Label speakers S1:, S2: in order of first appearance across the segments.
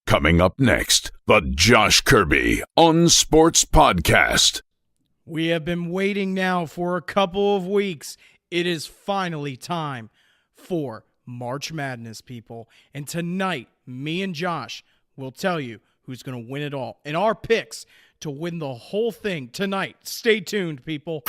S1: Coming up next, the Josh Kirby on Sports Podcast.
S2: We have been waiting now for a couple of weeks. It is finally time for March Madness, people. And tonight, me and Josh will tell you who's going to win it all. And our picks to win the whole thing tonight. Stay tuned, people.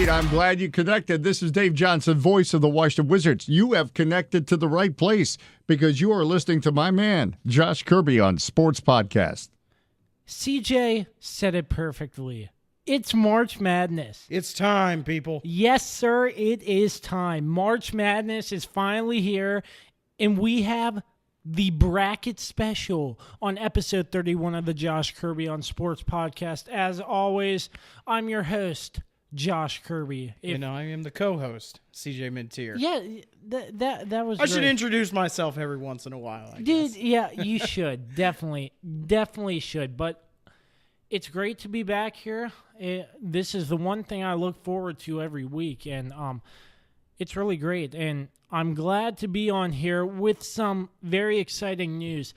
S3: I'm glad you connected. This is Dave Johnson, voice of the Washington Wizards. You have connected to the right place because you are listening to my man, Josh Kirby, on Sports Podcast.
S4: CJ said it perfectly. It's March Madness.
S2: It's time, people.
S4: Yes, sir, it is time. March Madness is finally here, and we have the bracket special on episode 31 of the Josh Kirby on Sports Podcast. As always, I'm your host, Josh Kirby.
S2: I am the co-host, CJ Mintier.
S4: Yeah, that was
S2: I should introduce myself every once in a while, I guess.
S4: Dude, yeah, you should. Definitely should. But it's great to be back here. This is the one thing I look forward to every week, and it's really great. And I'm glad to be on here with some very exciting news.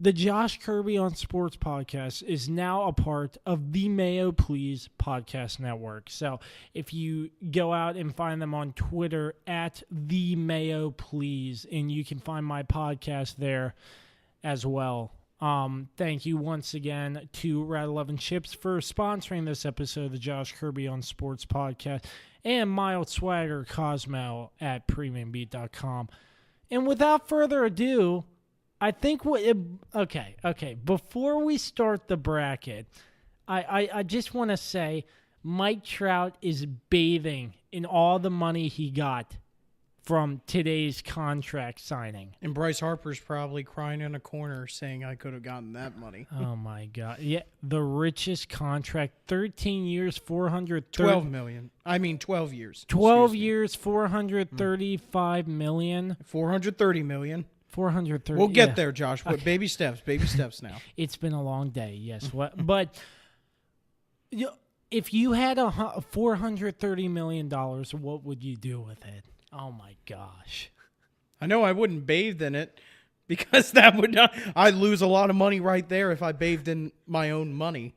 S4: The Josh Kirby on Sports Podcast is now a part of the Mayo Please podcast network. So if you go out and find them on Twitter at the Mayo Please, and you can find my podcast there as well. Thank you once again to Rat 11 Chips for sponsoring this episode of the Josh Kirby on Sports Podcast, and Mild Swagger Cosmo at PremiumBeat.com. And without further ado, I think okay. Before we start the bracket, I just want to say Mike Trout is bathing in all the money he got from today's contract signing.
S2: And Bryce Harper's probably crying in a corner saying, I could have gotten that money.
S4: Oh, my God. Yeah, the richest contract, 13 years,
S2: 12 million. I mean, 12 years.
S4: 12 years, $435 million.
S2: 430 million.
S4: 430.
S2: We'll get there, Josh. Okay. Baby steps now.
S4: It's been a long day, yes. But if you had $430 million, what would you do with it? Oh, my gosh.
S2: I know I wouldn't bathe in it because I'd lose a lot of money right there if I bathed in my own money.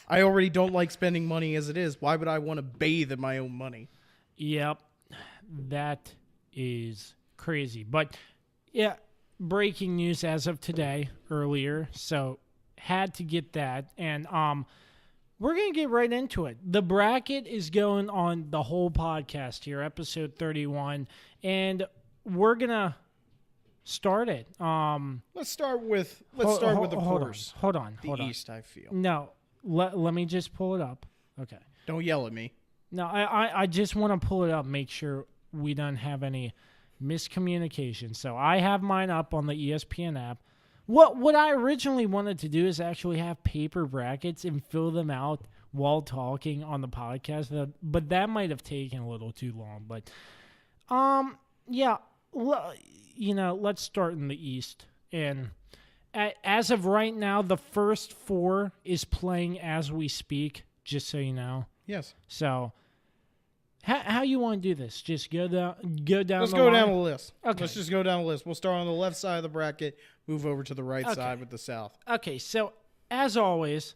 S2: I already don't like spending money as it is. Why would I want to bathe in my own money?
S4: Yep. That is crazy. But yeah, breaking news as of today, earlier, so had to get that. And we're going to get right into it. The bracket is going on the whole podcast here, episode 31, and we're going to start it.
S2: Let's start with the course.
S4: Hold on.
S2: East, I feel.
S4: No, let me just pull it up. Okay.
S2: Don't yell at me.
S4: No, I just want to pull it up, make sure we don't have any miscommunication. So I have mine up on the ESPN app. What I originally wanted to do is actually have paper brackets and fill them out while talking on the podcast, but that might have taken a little too long. But yeah, let's start in the East. And as of right now, the first four is playing as we speak, just so you know.
S2: Yes.
S4: So how you want to do this? Just go down.
S2: Let's go down the list.
S4: Okay.
S2: Let's just go down the list. We'll start on the left side of the bracket, move over to the right side with the South.
S4: Okay, so as always,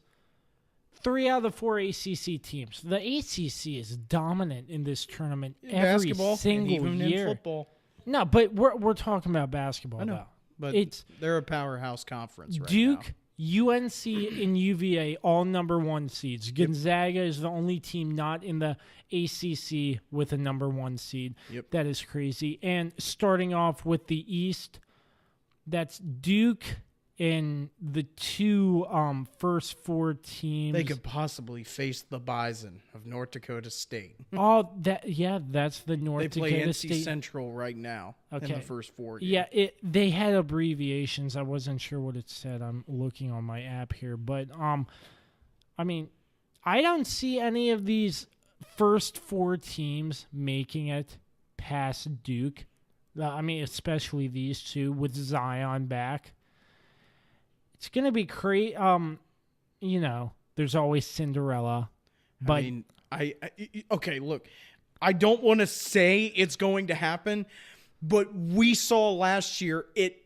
S4: 3 out of the 4 ACC teams. The ACC is dominant in this tournament every
S2: basketball,
S4: single
S2: and even
S4: year.
S2: In football.
S4: No, but we're talking about basketball.
S2: I know,
S4: though.
S2: but they're a powerhouse conference right
S4: Duke,
S2: now.
S4: UNC, and UVA, all number 1 seeds. Gonzaga is the only team not in the ACC with a number 1 seed.
S2: Yep.
S4: That is crazy. And starting off with the East, that's Duke and the 2 first 4 teams.
S2: They could possibly face the Bison of North Dakota State.
S4: That's the North
S2: They play
S4: Dakota
S2: NC
S4: State.
S2: Central right now in the first 4 games.
S4: Yeah, they had abbreviations. I wasn't sure what it said. I'm looking on my app here, but I mean, I don't see any of these first 4 teams making it past Duke. I mean, especially these two with Zion back. It's going to be crazy. You know, there's always Cinderella. But
S2: I mean, okay, look, I don't want to say it's going to happen, but we saw last year it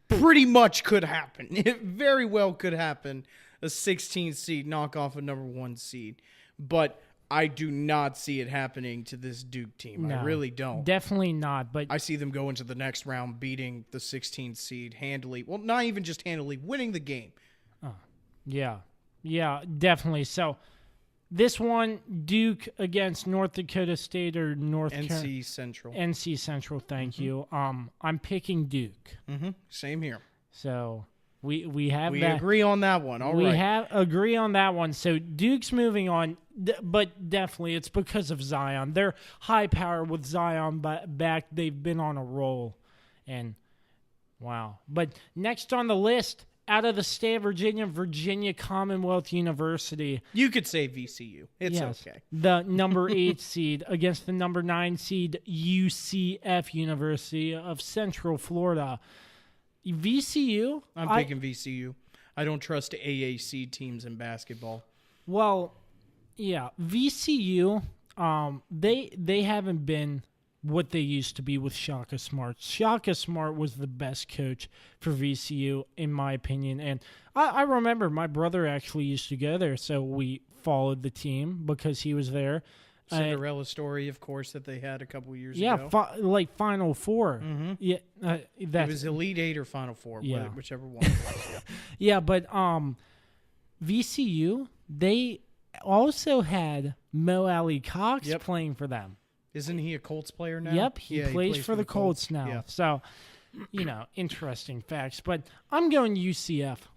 S2: pretty much could happen. It very well could happen. A 16 seed knock off a number 1 seed. But I do not see it happening to this Duke team.
S4: no,
S2: I really don't.
S4: Definitely not. But
S2: I see them go into the next round beating the 16 seed handily. Well, not even just handily, winning the game.
S4: yeah, definitely. So this one, Duke against North Dakota State or
S2: NC Central.
S4: NC Central, thank you. I'm picking Duke.
S2: Same here.
S4: So we have
S2: We
S4: that.
S2: agree on that one. All right.
S4: We agree on that one. So Duke's moving on, but definitely it's because of Zion. They're high power with Zion back. They've been on a roll, and wow. But next on the list, out of the state of Virginia, Virginia Commonwealth University.
S2: You could say VCU. It's
S4: Yes,
S2: okay.
S4: the number 8 seed against the number 9 seed UCF University of Central Florida. VCU?
S2: I'm picking VCU. I don't trust AAC teams in basketball.
S4: Well, yeah, VCU. They haven't been what they used to be with Shaka Smart. Shaka Smart was the best coach for VCU, in my opinion. And I remember my brother actually used to go there, so we followed the team because he was there.
S2: Cinderella story, of course, that they had a couple years
S4: Yeah,
S2: ago.
S4: like Final Four. Yeah,
S2: It was Elite Eight or Final Four,
S4: Yeah.
S2: whichever one. It was.
S4: Yeah, but VCU, they also had Mo Alley Cox
S2: Yep.
S4: playing for them.
S2: Isn't he a Colts player now?
S4: Yep, he
S2: Yeah,
S4: plays for the Colts now.
S2: Yeah.
S4: So, interesting facts. But I'm going UCF.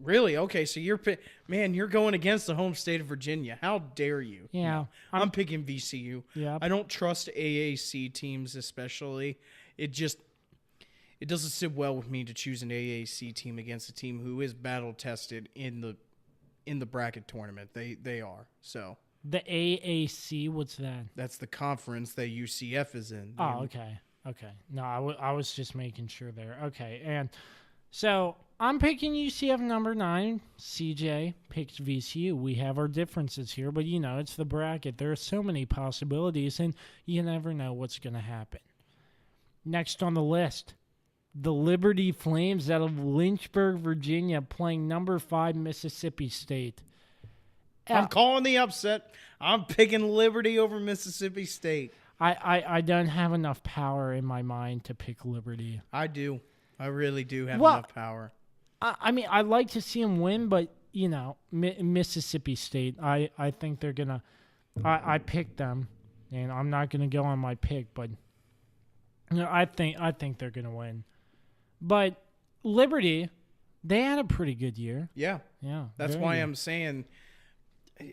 S2: Really? Okay, so you're going against the home state of Virginia. How dare you?
S4: Yeah,
S2: No, I'm picking VCU.
S4: Yep.
S2: I don't trust AAC teams especially. It doesn't sit well with me to choose an AAC team against a team who is battle tested in the bracket tournament. They are. So
S4: The AAC, what's that?
S2: that's the conference that UCF is in.
S4: Oh, okay. No, I was just making sure there. Okay, and so I'm picking UCF number 9. CJ picks VCU. We have our differences here, but it's the bracket. There are so many possibilities, and you never know what's going to happen. Next on the list, the Liberty Flames out of Lynchburg, Virginia, playing number 5 Mississippi State.
S2: I'm calling the upset. I'm picking Liberty over Mississippi State.
S4: I don't have enough power in my mind to pick Liberty.
S2: I do. I really do have
S4: Well,
S2: enough power.
S4: I mean, I'd like to see them win, but, Mississippi State, I think they're going to – I picked them, and I'm not going to go on my pick, but I think they're going to win. But Liberty, they had a pretty good year.
S2: Yeah.
S4: Yeah.
S2: That's
S4: very
S2: why
S4: good.
S2: I'm saying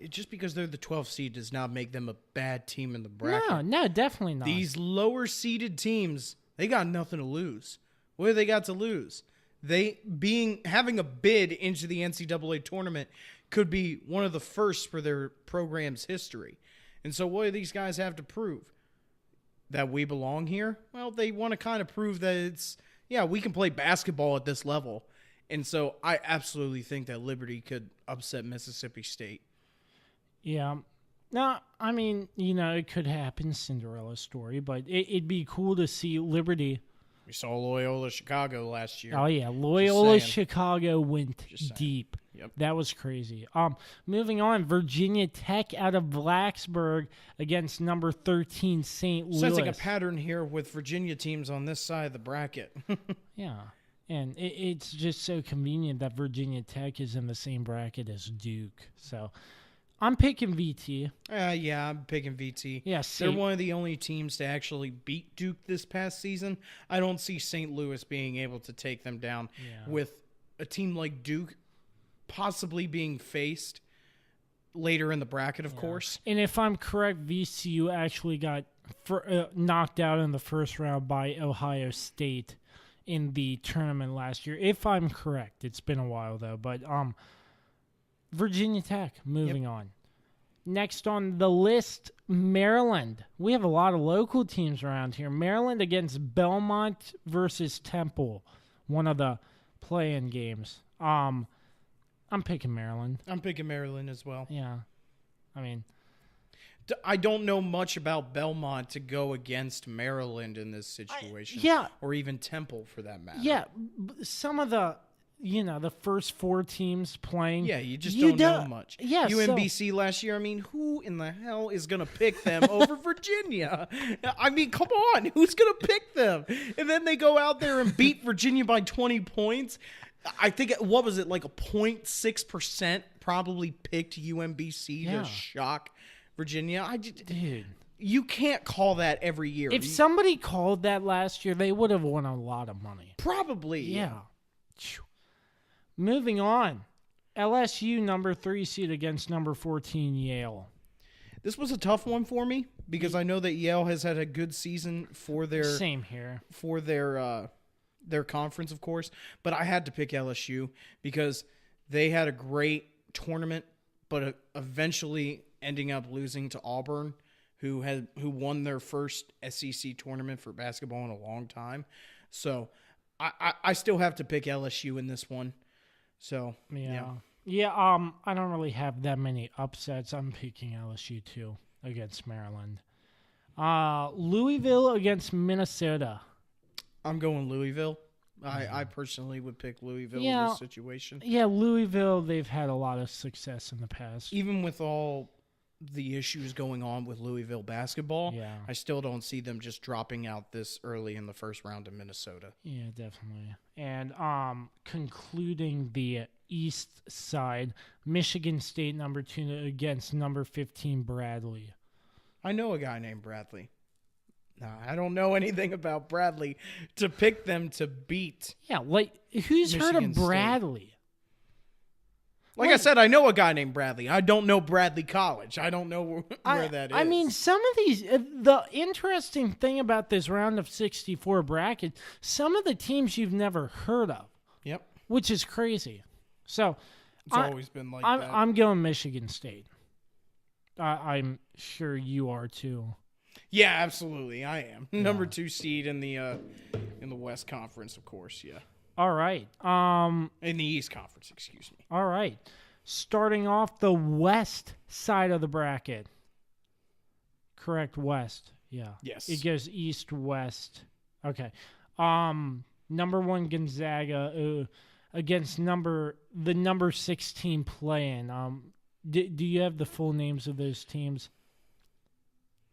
S2: just because they're the 12th seed does not make them a bad team in the bracket.
S4: No, definitely not.
S2: These lower seeded teams, they got nothing to lose. What do they got to lose? Having a bid into the NCAA tournament could be one of the first for their program's history. And so what do these guys have to prove? That we belong here? Well, they want to kind of prove that we can play basketball at this level. And so I absolutely think that Liberty could upset Mississippi State.
S4: Yeah. No, I mean, it could happen, Cinderella story, but it'd be cool to see Liberty.
S2: We saw Loyola Chicago last year.
S4: Oh, yeah. Loyola
S2: saying.
S4: Chicago went
S2: saying.
S4: deep.
S2: Yep.
S4: That was crazy. Moving on, Virginia Tech out of Blacksburg against number 13 St. Louis.
S2: Sounds like a pattern here with Virginia teams on this side of the bracket.
S4: Yeah. And it's just so convenient that Virginia Tech is in the same bracket as Duke. So I'm picking VT.
S2: Yeah, I'm picking VT.
S4: Yeah,
S2: They're one of the only teams to actually beat Duke this past season. I don't see St. Louis being able to take them down with a team like Duke possibly being faced later in the bracket, of course.
S4: And if I'm correct, VCU actually got knocked out in the first round by Ohio State in the tournament last year. If I'm correct. It's been a while, though. But Virginia Tech, moving on. Next on the list, Maryland. We have a lot of local teams around here. Maryland against Belmont versus Temple, one of the play-in games. I'm picking Maryland.
S2: I'm picking Maryland as well.
S4: Yeah. I mean,
S2: I don't know much about Belmont to go against Maryland in this situation. Or even Temple, for that matter.
S4: Yeah. Some of the, the first 4 teams playing.
S2: Yeah, you just don't know much.
S4: Yeah,
S2: UMBC last year, I mean, who in the hell is going to pick them over Virginia? I mean, come on. Who's going to pick them? And then they go out there and beat Virginia by 20 points. I think, what was it, like a 0.6% probably picked UMBC to shock Virginia.
S4: Dude,
S2: you can't call that every year.
S4: If somebody called that last year, they would have won a lot of money.
S2: Probably.
S4: Yeah. Moving on. LSU number 3 seed against number 14 Yale.
S2: This was a tough one for me because I know that Yale has had a good season for their
S4: same here.
S2: For their conference, of course, but I had to pick LSU because they had a great tournament, but eventually ending up losing to Auburn, who won their first SEC tournament for basketball in a long time. So I still have to pick LSU in this one. So
S4: yeah. I don't really have that many upsets. I'm picking LSU too against Maryland. Louisville against Minnesota.
S2: I'm going Louisville. I personally would pick Louisville in this situation.
S4: Yeah, Louisville, they've had a lot of success in the past.
S2: Even with all the issues going on with Louisville basketball, I still don't see them just dropping out this early in the first round of Minnesota.
S4: Yeah, definitely. And concluding the east side, Michigan State number 2 against number 15 Bradley.
S2: I know a guy named Bradley. No, I don't know anything about Bradley to pick them to beat.
S4: Yeah, like who's
S2: Michigan
S4: heard of Bradley?
S2: State. Like I said, I know a guy named Bradley. I don't know Bradley College. I don't know where that is.
S4: I mean, some of these, the interesting thing about this round of 64 bracket, some of the teams you've never heard of.
S2: Yep.
S4: Which is crazy. So,
S2: it's always been like that.
S4: I'm going Michigan State. I'm sure you are too.
S2: Yeah, absolutely. I am. Number 2 seed in the West Conference, of course. Yeah.
S4: All right.
S2: In the East Conference, excuse me.
S4: All right. Starting off the west side of the bracket. Correct, west. Yeah.
S2: Yes.
S4: It goes east, west. Okay. Number 1 Gonzaga against the number 16 play-in. Do you have the full names of those teams?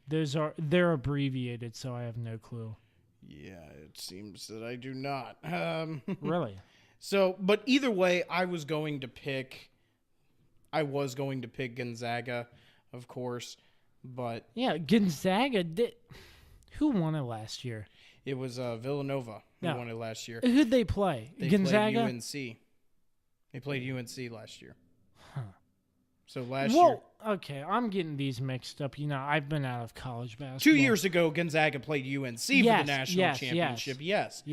S4: They're abbreviated, so I have no clue.
S2: Yeah, it seems that I do not.
S4: Really?
S2: So, but either way, I was going to pick Gonzaga, of course, but
S4: yeah, Gonzaga who won it last year?
S2: It was Villanova who won it last year.
S4: Who'd they play?
S2: They
S4: Gonzaga?
S2: played UNC. They played UNC last year. Huh. So last year.
S4: Okay, I'm getting these mixed up. I've been out of college basketball.
S2: 2 years ago, Gonzaga played UNC for the national championship. Yes.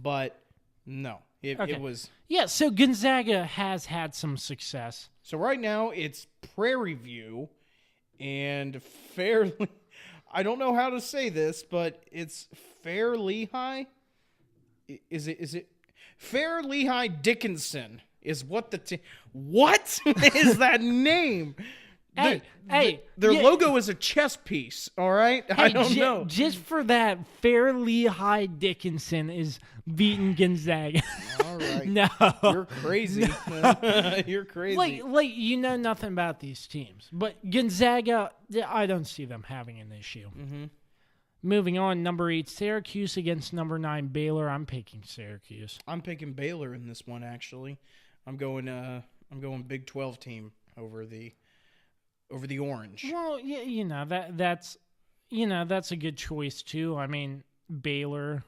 S2: But no, it was.
S4: Yeah, so Gonzaga has had some success.
S2: So right now, it's Prairie View and fairly. I don't know how to say this, but it's Fair Lehigh. Is it Fair Lehigh Dickinson? Is what what is that name? Their logo is a chess piece. All right, I don't know.
S4: Just for that, Fair Lehigh Dickinson is beating Gonzaga.
S2: All right,
S4: no,
S2: you're crazy. You're crazy.
S4: Like you know nothing about these teams, but Gonzaga, I don't see them having an issue.
S2: Mm-hmm.
S4: Moving on, number 8 Syracuse against number 9 Baylor. I'm picking Syracuse.
S2: I'm picking Baylor in this one. Actually, I'm going Big 12 team over the Orange.
S4: Well, yeah, that's a good choice too. I mean, Baylor,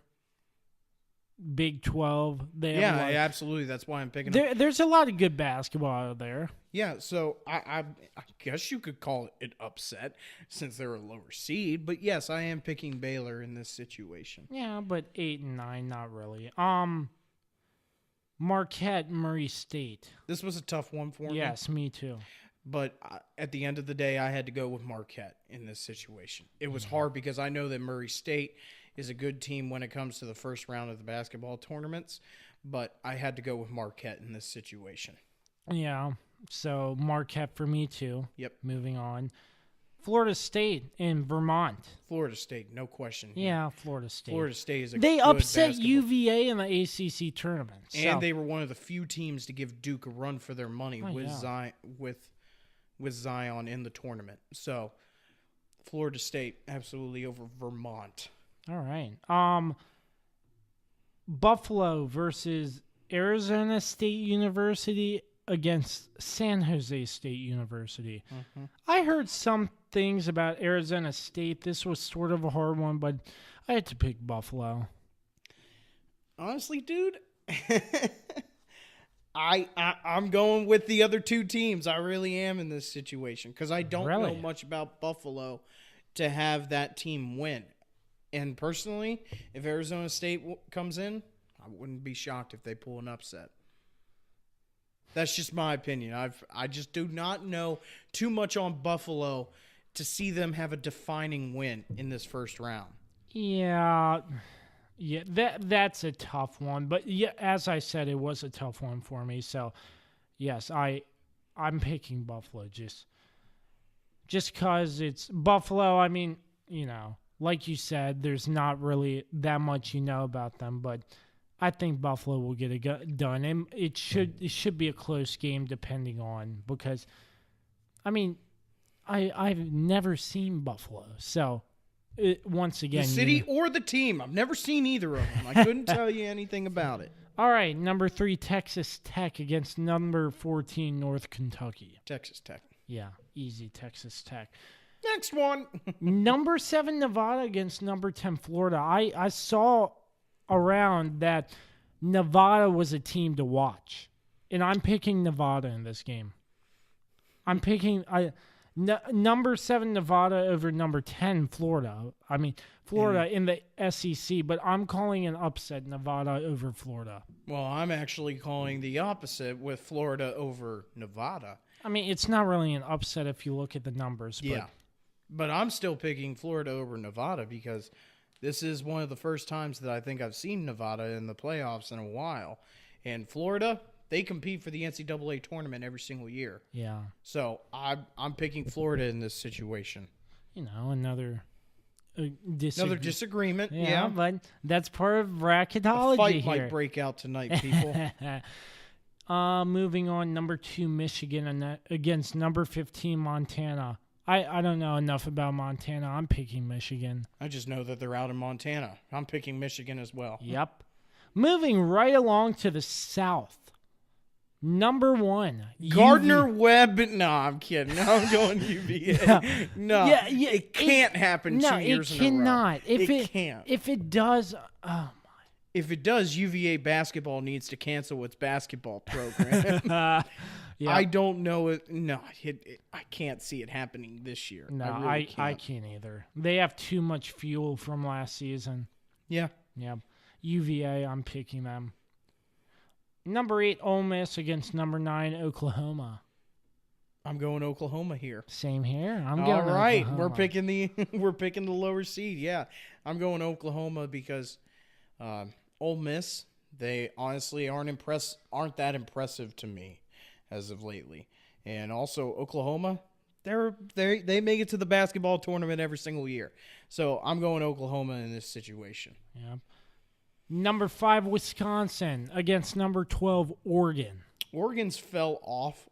S4: Big 12.
S2: Absolutely. That's why I'm picking them.
S4: There's a lot of good basketball out there.
S2: Yeah, so I guess you could call it an upset since they're a lower seed. But yes, I am picking Baylor in this situation.
S4: Yeah, but 8 and 9, not really. Marquette, Murray State.
S2: This was a tough one for me.
S4: Yes, me too.
S2: But at the end of the day, I had to go with Marquette in this situation. It was hard because I know that Murray State is a good team when it comes to the first round of the basketball tournaments, but I had to go with Marquette in this situation.
S4: Yeah, so Marquette for me too.
S2: Yep.
S4: Moving on. Florida State in Vermont.
S2: Florida State, no question.
S4: Yeah, Florida State.
S2: Florida State is a
S4: They
S2: good
S4: upset
S2: basketball.
S4: UVA in the ACC tournament.
S2: And they were one of the few teams to give Duke a run for their money with Zion in the tournament. So, Florida State absolutely over Vermont.
S4: All right. Buffalo versus Arizona State University against San Jose State University.
S2: Mm-hmm.
S4: I heard some things about Arizona State. This was sort of a hard one, but I had to pick Buffalo.
S2: Honestly, dude, I'm going with the other two teams. I really am in this situation because I don't know much about Buffalo to have that team win. And personally, if Arizona State comes in, I wouldn't be shocked if they pull an upset. That's just my opinion. I just do not know too much on Buffalo to see them have a defining win in this first round.
S4: Yeah, that's a tough one. But yeah, as I said, it was a tough one for me. So, yes, I'm picking Buffalo just because it's Buffalo. I mean, like you said, there's not really that much about them, but I think Buffalo will get it done, and it should be a close game depending on because, I mean, I've never seen Buffalo, so once again,
S2: the city or the team, I've never seen either of them. I couldn't tell you anything about it.
S4: All right, number 3 Texas Tech against number 14 North Kentucky.
S2: Texas Tech.
S4: Yeah, easy Texas Tech.
S2: Next one.
S4: Number 7 Nevada against number 10 Florida. I saw around that Nevada was a team to watch, and I'm picking Nevada in this game. I'm picking number 7 Nevada over number 10 Florida. I mean, Florida in the SEC, but I'm calling an upset Nevada over Florida.
S2: Well, I'm actually calling the opposite with Florida over Nevada.
S4: I mean, it's not really an upset if you look at the numbers.
S2: But I'm still picking Florida over Nevada because this is one of the first times that I think I've seen Nevada in the playoffs in a while. And Florida, they compete for the NCAA tournament every single year.
S4: Yeah.
S2: So I'm picking Florida in this situation.
S4: Another
S2: disagreement.
S4: Yeah, but that's part of bracketology.
S2: A fight
S4: here.
S2: might break out tonight, people.
S4: Moving on, number 2 Michigan against number 15 Montana. I don't know enough about Montana. I'm picking Michigan.
S2: I just know that they're out in Montana. I'm picking Michigan as well.
S4: Yep. Moving right along to the south. Number 1.
S2: Gardner-Webb. No, I'm kidding. No, I'm going UVA. No.
S4: Yeah,
S2: it can't happen 2 years in a row.
S4: It cannot.
S2: It can't.
S4: If it does,
S2: if it does, UVA basketball needs to cancel its basketball program.
S4: yeah.
S2: I don't know it. No, I can't see it happening this year.
S4: No,
S2: I
S4: can't either. They have too much fuel from last season.
S2: Yeah.
S4: Yeah. UVA, I'm picking them. Number 8, Ole Miss against number 9, Oklahoma.
S2: I'm going Oklahoma here.
S4: Same here. I'm
S2: All
S4: going
S2: right.
S4: Oklahoma.
S2: We're picking the lower seed. Yeah. I'm going Oklahoma because Ole Miss, they honestly aren't that impressive to me as of lately. And also Oklahoma, they make it to the basketball tournament every single year. So I'm going Oklahoma in this situation.
S4: Yeah. Number 5, Wisconsin against number 12, Oregon.
S2: Oregon's fell off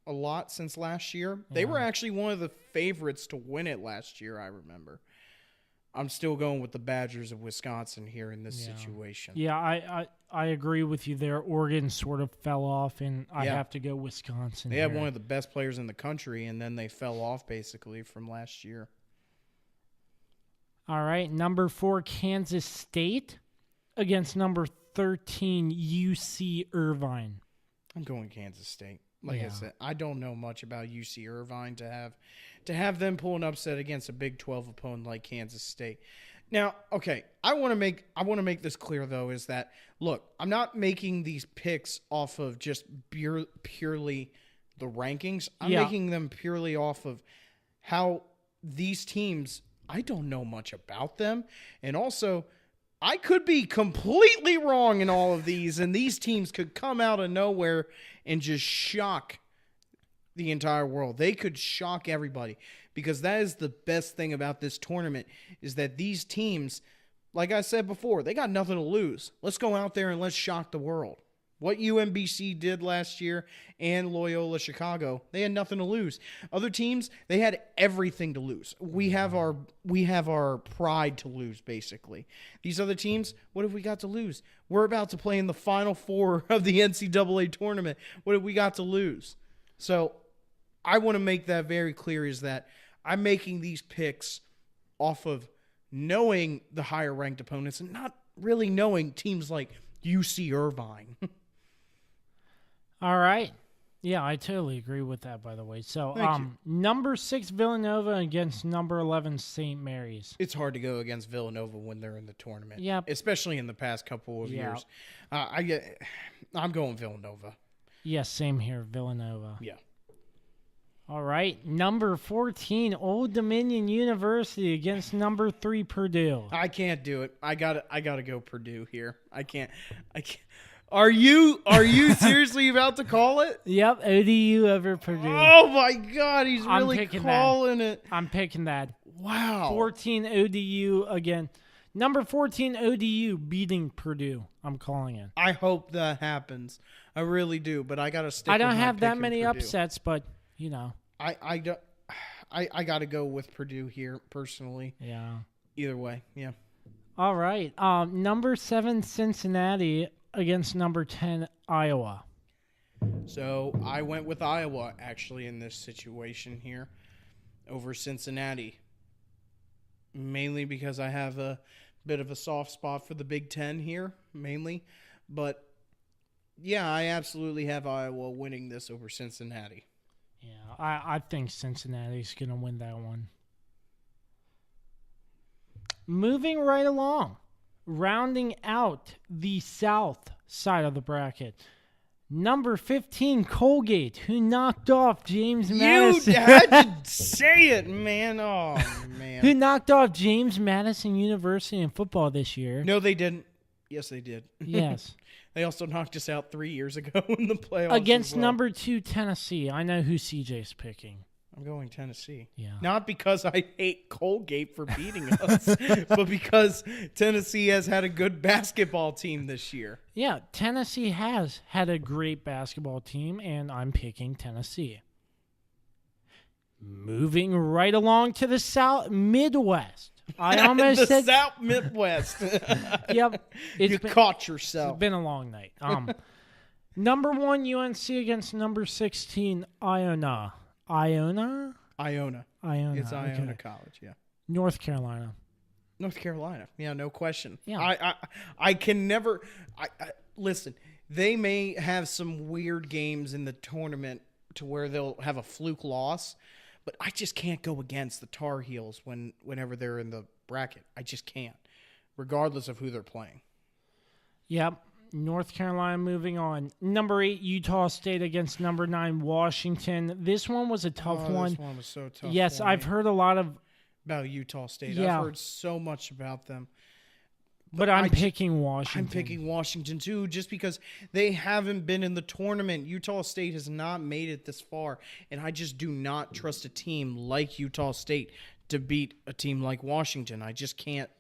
S2: a lot since last year. They were actually one of the favorites to win it last year, I remember. I'm still going with the Badgers of Wisconsin here in this situation.
S4: Yeah, I agree with you there. Oregon sort of fell off, and I have to go Wisconsin.
S2: They had one of the best players in the country, and then they fell off basically from last year.
S4: All right, number 4, Kansas State against number 13, UC Irvine.
S2: I'm going Kansas State. Like I said, I don't know much about UC Irvine to have them pull an upset against a Big 12 opponent like Kansas State. Now, okay, I want to make this clear though, is that look, I'm not making these picks off of just purely the rankings. I'm
S4: Yeah.
S2: making them purely off of how these teams, I don't know much about them. And also, I could be completely wrong in all of these, and these teams could come out of nowhere and just shock the entire world. They could shock everybody, because that is the best thing about this tournament, is that these teams, like I said before, they got nothing to lose. Let's go out there and let's shock the world. What UMBC did last year and Loyola Chicago, they had nothing to lose. Other teams, they had everything to lose. We have our pride to lose, basically. These other teams, what have we got to lose? We're about to play in the Final Four of the NCAA tournament. What have we got to lose? So I want to make that very clear, is that I'm making these picks off of knowing the higher ranked opponents and not really knowing teams like UC Irvine.
S4: All right. Yeah, I totally agree with that, by the way. So,
S2: Thank you.
S4: number 6 Villanova against number 11 St. Mary's.
S2: It's hard to go against Villanova when they're in the tournament.
S4: Yep.
S2: Especially in the past couple of
S4: Yeah.
S2: years. I'm going Villanova.
S4: Yes, same here, Villanova.
S2: Yeah.
S4: All right. Number 14 Old Dominion University against number 3 Purdue.
S2: I can't do it. I gotta go Purdue here. I can't. Are you seriously about to call it?
S4: Yep, ODU over Purdue.
S2: Oh my God, he's
S4: I'm
S2: really
S4: picking
S2: calling it.
S4: I'm picking that.
S2: Wow.
S4: 14 ODU again. Number 14 ODU beating Purdue. I'm calling it.
S2: I hope that happens. I really do, but I gotta stick.
S4: I don't
S2: with my
S4: have that
S2: pick in
S4: many
S2: Purdue.
S4: upsets, but you know.
S2: I don't. I gotta go with Purdue here personally.
S4: Yeah.
S2: Either way, yeah.
S4: All right. Number 7 Cincinnati against number 10 Iowa.
S2: So I went with Iowa actually in this situation here over Cincinnati, mainly because I have a bit of a soft spot for the Big Ten here, mainly. But yeah, I absolutely have Iowa winning this over Cincinnati.
S4: Yeah, I think Cincinnati's going to win that one. Moving right along, rounding out the south side of the bracket. Number 15, Colgate, who knocked off James Madison.
S2: You had to say it, man. Oh, man.
S4: Who knocked off James Madison University in football this year.
S2: No, they didn't. Yes, they did.
S4: Yes.
S2: They also knocked us out 3 years ago in the playoffs.
S4: Against
S2: as well.
S4: number 2, Tennessee. I know who CJ's picking.
S2: I'm going Tennessee.
S4: Yeah.
S2: Not because I hate Colgate for beating us, but because Tennessee has had a good basketball team this year.
S4: Yeah, Tennessee has had a great basketball team, and I'm picking Tennessee. Moving right along to the South Midwest. I almost
S2: the
S4: said
S2: South Midwest.
S4: Yep.
S2: You caught yourself.
S4: It's been a long night. Number 1 UNC against number 16 Iona.
S2: Iona.
S4: It's
S2: Iona College, yeah.
S4: North Carolina.
S2: North Carolina. Yeah, no question.
S4: Yeah.
S2: I can never listen, they may have some weird games in the tournament to where they'll have a fluke loss, but I just can't go against the Tar Heels whenever they're in the bracket. I just can't, regardless of who they're playing.
S4: Yep. North Carolina moving on. Number 8, Utah State against number 9, Washington. This one was a tough one.
S2: This one was so tough.
S4: Yes,
S2: for
S4: I've
S2: me.
S4: heard a lot of,
S2: about Utah State.
S4: Yeah.
S2: I've heard so much about them.
S4: but I'm picking Washington.
S2: I'm picking Washington too, just because they haven't been in the tournament. Utah State has not made it this far, and I just do not trust a team like Utah State to beat a team like Washington. I just can't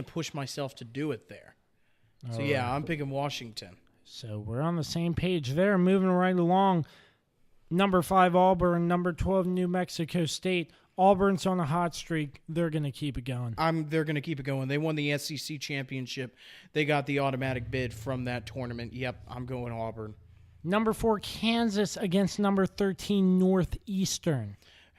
S2: push myself to do it there. So yeah, I'm picking Washington.
S4: So we're on the same page there. Moving right along. Number 5, Auburn. Number 12, New Mexico State. Auburn's on a hot streak. They're going to keep it going.
S2: They're going to keep it going. They won the SEC championship. They got the automatic bid from that tournament. Yep, I'm going Auburn.
S4: Number 4, Kansas against number 13, Northeastern.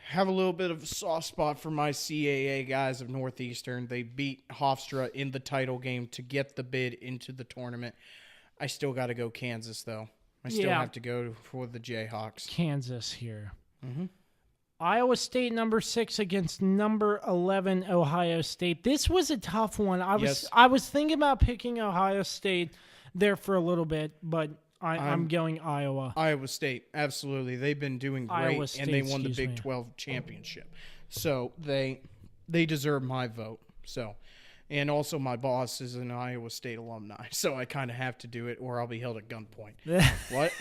S2: Have a little bit of a soft spot for my CAA guys of Northeastern. They beat Hofstra in the title game to get the bid into the tournament. I still got to go Kansas, though. I still have to go for the Jayhawks.
S4: Kansas here.
S2: Mm-hmm.
S4: Iowa State, number 6 against number 11, Ohio State. This was a tough one. I was thinking about picking Ohio State there for a little bit, but I'm going Iowa.
S2: Iowa State, absolutely. They've been doing great,
S4: Iowa State,
S2: and they won the
S4: excuse
S2: Big
S4: me.
S2: 12 championship. So they deserve my vote. So, and also my boss is an Iowa State alumni, so I kind of have to do it, or I'll be held at gunpoint. What?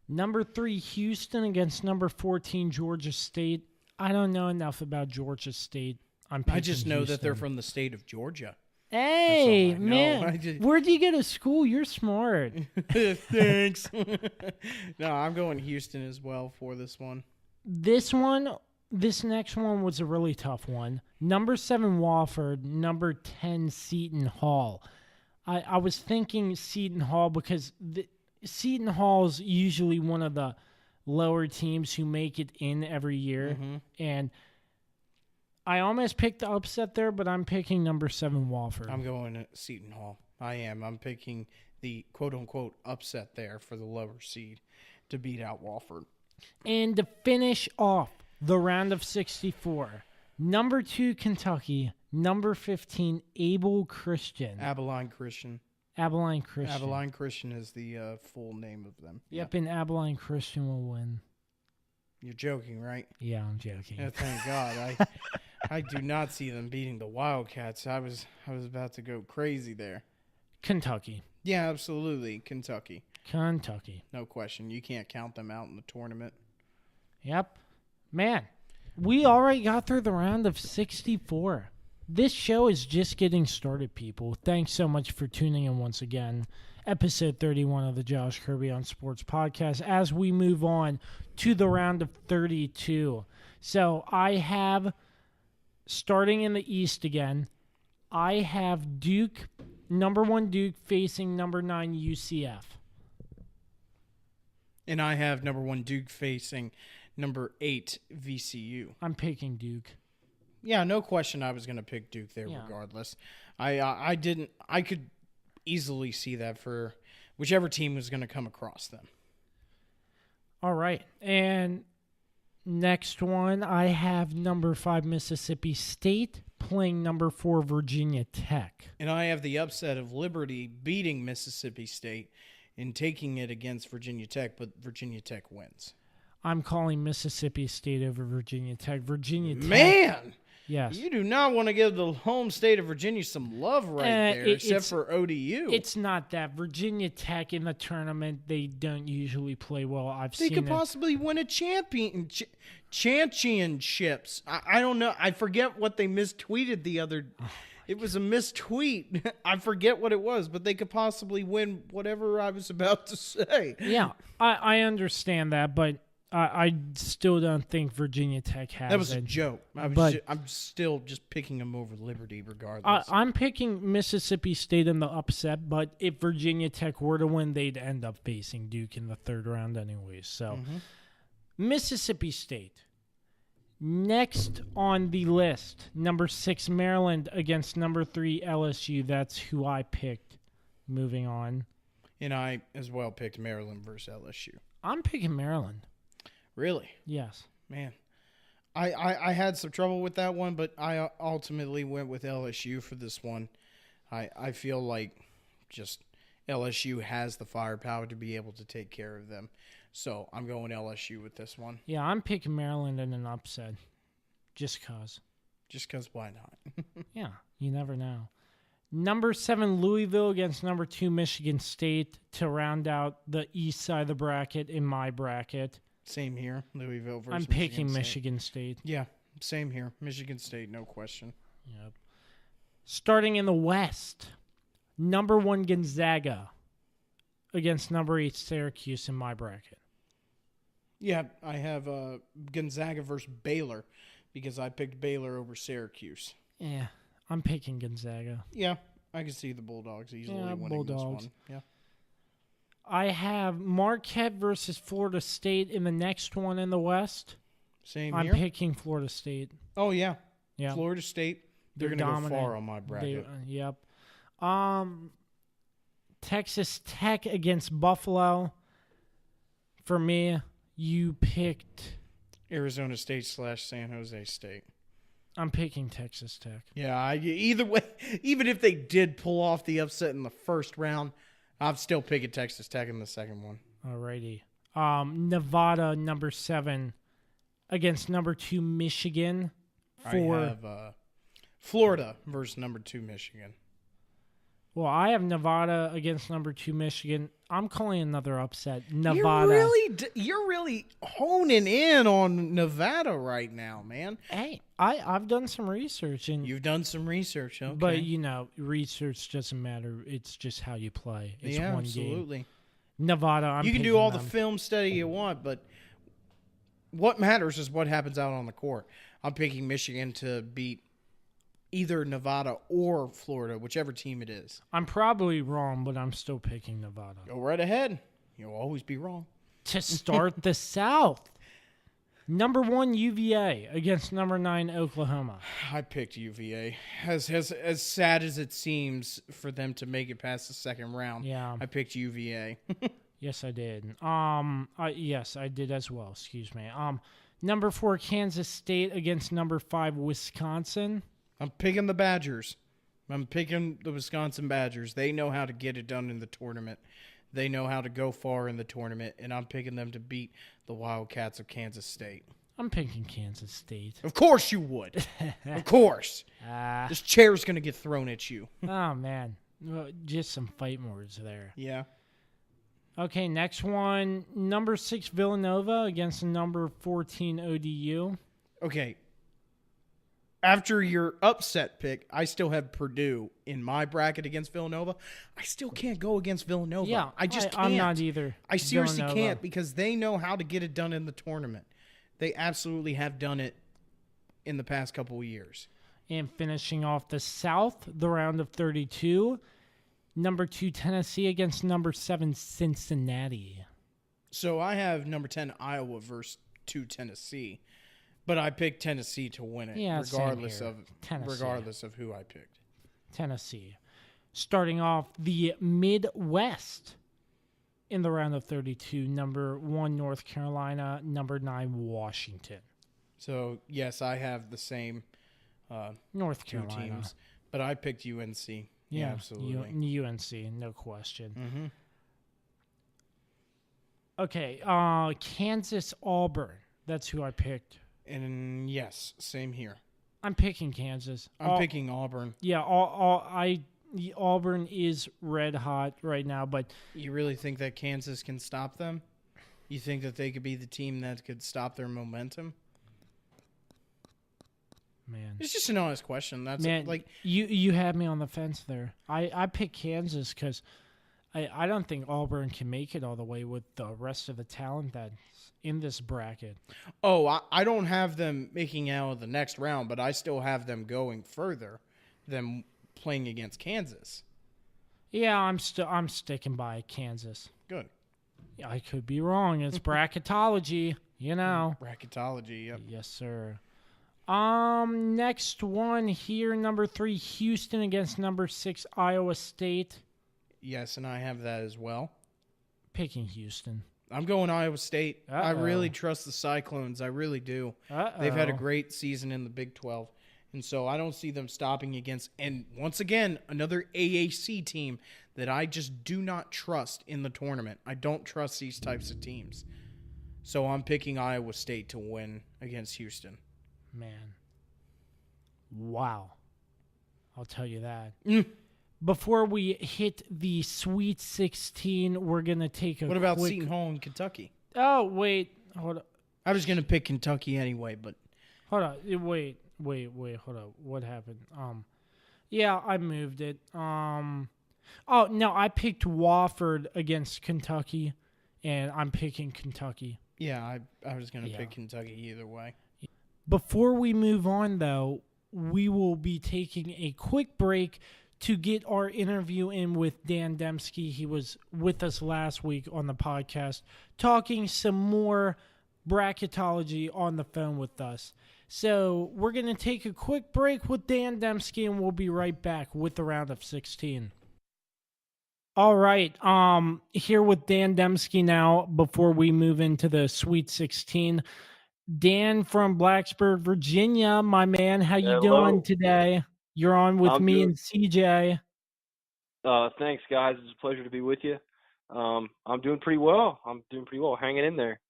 S4: Number 3, Houston against number 14, Georgia State. I don't know enough about Georgia State.
S2: I just know
S4: Houston.
S2: that they're from the state of Georgia.
S4: Hey,
S2: That's all I know.
S4: man. Where'd you go to school? You're smart.
S2: Thanks. No, I'm going Houston as well for this one.
S4: This next one was a really tough one. Number 7, Wofford. Number 10, Seton Hall. I was thinking Seton Hall because Seton Hall's usually one of the lower teams who make it in every year.
S2: Mm-hmm.
S4: And I almost picked the upset there, but I'm picking number 7, Wofford.
S2: I'm going to Seton Hall. I am. I'm picking the quote-unquote upset there for the lower seed to beat out Wofford.
S4: And to finish off the round of 64, number 2, Kentucky. Number 15, Abilene Christian.
S2: Abilene Christian.
S4: Abilene Christian.
S2: Abilene Christian is the full name of them.
S4: Yep, and Abilene Christian will win.
S2: You're joking, right?
S4: Yeah, I'm joking.
S2: Oh, thank God. I do not see them beating the Wildcats. I was about to go crazy there.
S4: Kentucky.
S2: Yeah, absolutely. Kentucky. No question. You can't count them out in the tournament.
S4: Yep. Man, we already got through the round of 64. This show is just getting started, people. Thanks so much for tuning in once again. Episode 31 of the Josh Kirby on Sports podcast as we move on to the round of 32. So I have, starting in the East again, I have Duke, number 1 Duke facing number 9 UCF.
S2: And I have number 1 Duke facing number 8 VCU.
S4: I'm picking Duke.
S2: Yeah, no question I was going to pick Duke there regardless. I could easily see that for whichever team was going to come across them.
S4: All right. And next one, I have number 5 Mississippi State playing number 4 Virginia Tech.
S2: And I have the upset of Liberty beating Mississippi State and taking it against Virginia Tech, but Virginia Tech wins.
S4: I'm calling Mississippi State over Virginia Tech. Virginia Tech.
S2: Man!
S4: Yes.
S2: You do not want to give the home state of Virginia some love there, except for ODU.
S4: It's not that. Virginia Tech in the tournament, they don't usually play well.
S2: They could possibly win a championships. I don't know. I forget what they mistweeted the other. It was a mistweet. I forget what it was, but they could possibly win whatever I was about to say.
S4: Yeah, I understand that, but I still don't think Virginia Tech has.
S2: That was a joke. I'm still just picking them over Liberty regardless.
S4: I'm picking Mississippi State in the upset, but if Virginia Tech were to win, they'd end up facing Duke in the third round anyways. So, Mississippi State. Next on the list, number 6 Maryland against number 3 LSU. That's who I picked. Moving on.
S2: And I as well picked Maryland versus LSU.
S4: I'm picking Maryland.
S2: Really?
S4: Yes.
S2: Man. I had some trouble with that one, but I ultimately went with LSU for this one. I feel like just LSU has the firepower to be able to take care of them. So I'm going LSU with this one.
S4: Yeah, I'm picking Maryland in an upset. Just because.
S2: Just because why not?
S4: Yeah, you never know. Number 7 Louisville against number 2 Michigan State to round out the east side of the bracket in my bracket.
S2: Same here. Louisville versus
S4: I'm picking Michigan State.
S2: Yeah, same here. Michigan State, no question.
S4: Yep. Starting in the West, number 1 Gonzaga against number 8 Syracuse in my bracket.
S2: Yeah, I have Gonzaga versus Baylor because I picked Baylor over Syracuse.
S4: Yeah, I'm picking Gonzaga.
S2: Yeah, I can see the Bulldogs easily winning this one. Yeah.
S4: I have Marquette versus Florida State in the next one in the West.
S2: Same
S4: I'm
S2: here.
S4: picking Florida State.
S2: Oh, yeah.
S4: Yeah.
S2: Florida State, they're going to go far on my bracket.
S4: Yep. Texas Tech against Buffalo. For me, you picked
S2: Arizona State / San Jose State.
S4: I'm picking Texas Tech.
S2: Yeah, either way, even if they did pull off the upset in the first round, I'm still picking Texas Tech in the second one.
S4: Alrighty. Nevada, number 7, against number 2 Michigan.
S2: I have Florida versus number 2 Michigan.
S4: Well, I have Nevada against number 2 Michigan. I'm calling another upset. Nevada.
S2: You're really honing in on Nevada right now, man.
S4: Hey, I've done some research, and
S2: You've done some research, okay?
S4: but research doesn't matter. It's just how you play. It's
S2: yeah,
S4: one
S2: absolutely.
S4: game. Nevada.
S2: You can do all the film study you want, but what matters is what happens out on the court. I'm picking Michigan to beat either Nevada or Florida, whichever team it is.
S4: I'm probably wrong, but I'm still picking Nevada.
S2: Go right ahead. You'll always be wrong.
S4: To start the South, number 1 UVA against number 9 Oklahoma.
S2: I picked UVA. As sad as it seems for them to make it past the second round,
S4: Yeah.
S2: I picked UVA.
S4: Yes, I did. Yes, I did as well. Excuse me. Number 4 Kansas State against number 5 Wisconsin.
S2: I'm picking the Badgers. I'm picking the Wisconsin Badgers. They know how to get it done in the tournament. They know how to go far in the tournament, and I'm picking them to beat the Wildcats of Kansas State.
S4: I'm picking Kansas State.
S2: Of course you would. Of course. This chair's going to get thrown at you.
S4: Oh, man. Well, just some fight words there.
S2: Yeah.
S4: Okay, next one. Number 6 Villanova against number 14 ODU.
S2: Okay. After your upset pick, I still have Purdue in my bracket against Villanova. I still can't go against Villanova.
S4: Yeah,
S2: I just can't.
S4: I'm not either.
S2: I seriously
S4: Villanova.
S2: can't because they know how to get it done in the tournament. They absolutely have done it in the past couple of years.
S4: And finishing off the South, the round of 32, number 2 Tennessee against number 7 Cincinnati.
S2: So I have number 10 Iowa versus 2 Tennessee. But I picked Tennessee to win it,
S4: Yeah,
S2: regardless
S4: same
S2: of
S4: here. Tennessee.
S2: regardless of who I picked.
S4: Tennessee. Starting off the Midwest in the round of 32, number 1 North Carolina, number 9 Washington.
S2: So yes, I have the same
S4: North
S2: 2
S4: Carolina.
S2: teams, but I picked UNC.
S4: Yeah,
S2: absolutely.
S4: UNC, no question.
S2: Mm-hmm.
S4: Okay, Kansas Auburn. That's who I picked.
S2: And yes, same here.
S4: I'm picking Kansas.
S2: I'm picking Auburn.
S4: Yeah, Auburn is red hot right now, but
S2: You really think that Kansas can stop them? You think that they could be the team that could stop their momentum?
S4: man,
S2: It's just an honest question. That's
S4: man,
S2: like
S4: you had me on the fence there. I picked Kansas because I don't think Auburn can make it all the way with the rest of the talent that's in this bracket.
S2: oh, I don't have them making out of the next round, but I still have them going further than playing against Kansas.
S4: Yeah, I'm sticking by Kansas.
S2: Good.
S4: Yeah, I could be wrong. It's bracketology, you know.
S2: Bracketology, yep.
S4: Yes, sir. Next one here, number 3 Houston against number 6 Iowa State.
S2: Yes, and I have that as well.
S4: Picking Houston.
S2: I'm going Iowa State. I
S4: Uh-oh.
S2: really trust the Cyclones. I really do.
S4: Uh-oh.
S2: They've had a great season in the Big 12. And so I don't see them stopping against, and once again, another AAC team that I just do not trust in the tournament. I don't trust these types of teams. So I'm picking Iowa State to win against Houston.
S4: Man. Wow. I'll tell you that.
S2: Mm.
S4: Before we hit the Sweet 16, we're going to take a
S2: What about
S4: quick...
S2: Seton Hall and Kentucky?
S4: Oh, wait. Hold on.
S2: I was going to pick Kentucky anyway, but
S4: Hold on. Wait. Hold on. What happened? Yeah, I moved it. Oh, no, I picked Wofford against Kentucky, and I'm picking Kentucky.
S2: yeah, I was going to pick Kentucky either way.
S4: Before we move on, though, we will be taking a quick break to get our interview in with Dan Dembski. He was with us last week on the podcast, talking some more bracketology on the phone with us. So we're going to take a quick break with Dan Dembski, and we'll be right back with the round of 16. All right, here with Dan Dembski now before we move into the Sweet 16. Dan from Blacksburg, Virginia, my man, how you
S5: Hello.
S4: doing today? You're on with
S5: I'm
S4: me
S5: good.
S4: and CJ.
S5: Thanks, guys. It's a pleasure to be with you. I'm doing pretty well. Hanging in there.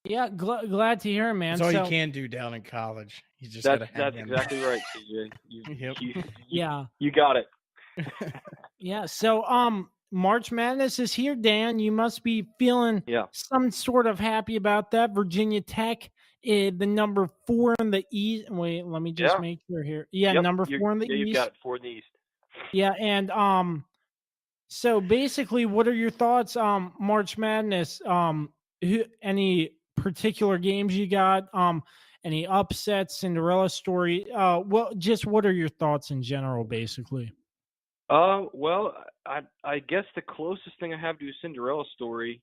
S4: Yeah, glad to hear, man.
S2: That's all
S4: so,
S2: you can do down in college. You just
S5: That's
S2: gotta hang in
S5: exactly
S2: there.
S5: right, CJ.
S2: Yep.
S4: yeah,
S5: You got it.
S4: yeah. So, March Madness is here, Dan. You must be feeling
S5: Yeah.
S4: some sort of happy about that. Virginia Tech, the number 4 in the East. Wait, let me just
S5: Yeah.
S4: make sure here. Yeah,
S5: Yep.
S4: number 4 in the
S5: You've
S4: East.
S5: got it. 4 in the East.
S4: Yeah, and so basically, what are your thoughts on March Madness? Any particular games you got? Any upsets, Cinderella story? Well, just what are your thoughts in general, basically?
S5: Well, I guess the closest thing I have to a Cinderella story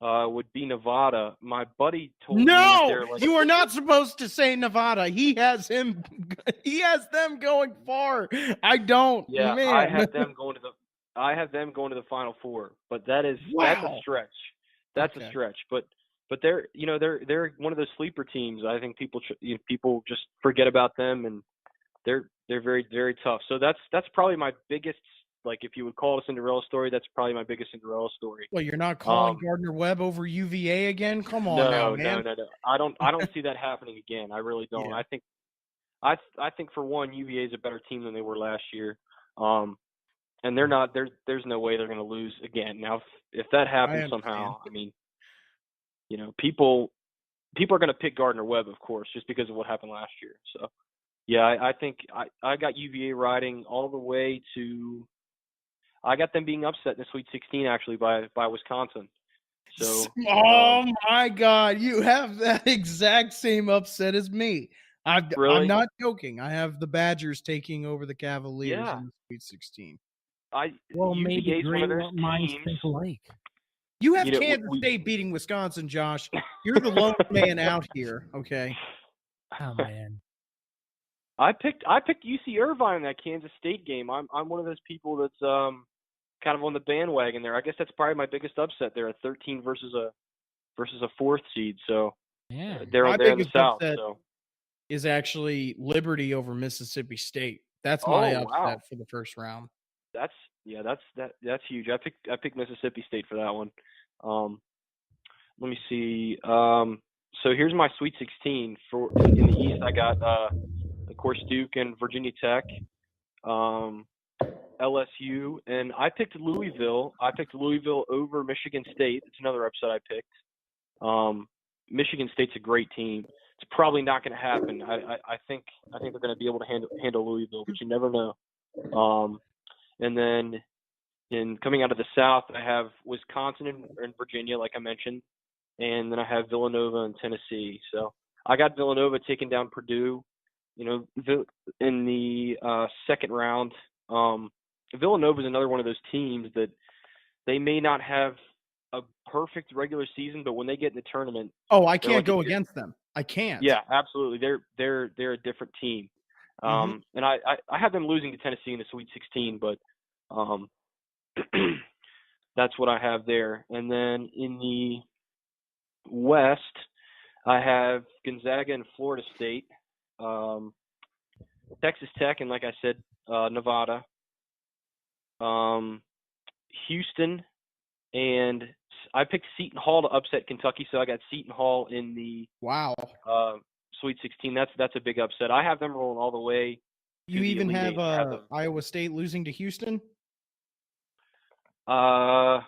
S5: would be Nevada. My buddy told me that they're
S2: No,
S5: like,
S2: you are not supposed to say Nevada. He has them going far. I don't.
S5: yeah,
S2: Man.
S5: I have them going to the Final Four, but that's a
S2: Wow.
S5: stretch. That's
S2: Okay.
S5: a stretch, but they're one of those sleeper teams. I think people just forget about them, and they're very, very tough. So that's probably my biggest, like, if you would call it a Cinderella story, that's probably my biggest Cinderella story.
S2: Well, you're not calling Gardner Webb over UVA again? Come on now, man.
S5: No. I don't see that happening again. I really don't.
S2: Yeah.
S5: I think for one, UVA is a better team than they were last year. And they're not. There's no way they're going to lose again. Now, if that happens somehow, I mean, people are going to pick Gardner Webb, of course, just because of what happened last year. So, yeah, I think I got UVA riding all the way to. I got them being upset in the Sweet 16 actually by Wisconsin. So,
S2: oh my God, you have that exact same upset as me.
S5: Really?
S2: I'm not joking. I have the Badgers taking over the Cavaliers in the Sweet 16.
S4: Maybe
S5: UVA is one of those
S4: minds
S5: teams.
S4: think alike.
S2: You have Kansas State beating Wisconsin, Josh. You're the lone man out here, okay?
S4: Oh man.
S5: I picked UC Irvine in that Kansas State game. I'm one of those people that's kind of on the bandwagon there. I guess that's probably my biggest upset there, a 13 versus a 4th seed. So
S4: yeah,
S5: they're
S2: my
S5: in the
S2: biggest
S5: South.
S2: upset
S5: So
S2: is actually Liberty over Mississippi State. That's my upset for the first round.
S5: That's huge. I picked Mississippi State for that one. Let me see. So here's my Sweet 16 for in the East. I got of course Duke and Virginia Tech, LSU, and I picked Louisville. I picked Louisville over Michigan State. It's another upset I picked. Michigan State's a great team. It's probably not going to happen. I think they're going to be able to handle Louisville, but you never know. And then coming out of the South, I have Wisconsin and Virginia, like I mentioned, and then I have Villanova and Tennessee. So I got Villanova taking down Purdue, in the second round. Villanova is another one of those teams that they may not have a perfect regular season, but when they get in the tournament,
S2: I can't go against them. I can't.
S5: Yeah, absolutely. They're a different team. And I have them losing to Tennessee in the Sweet 16, but that's what I have there. And then in the West, I have Gonzaga and Florida State, Texas Tech, and like I said, Nevada, Houston, and I picked Seton Hall to upset Kentucky, so I got Seton Hall in the Sweet 16. That's a big upset. I have them rolling all the way.
S2: You even have Iowa State losing to Houston? Or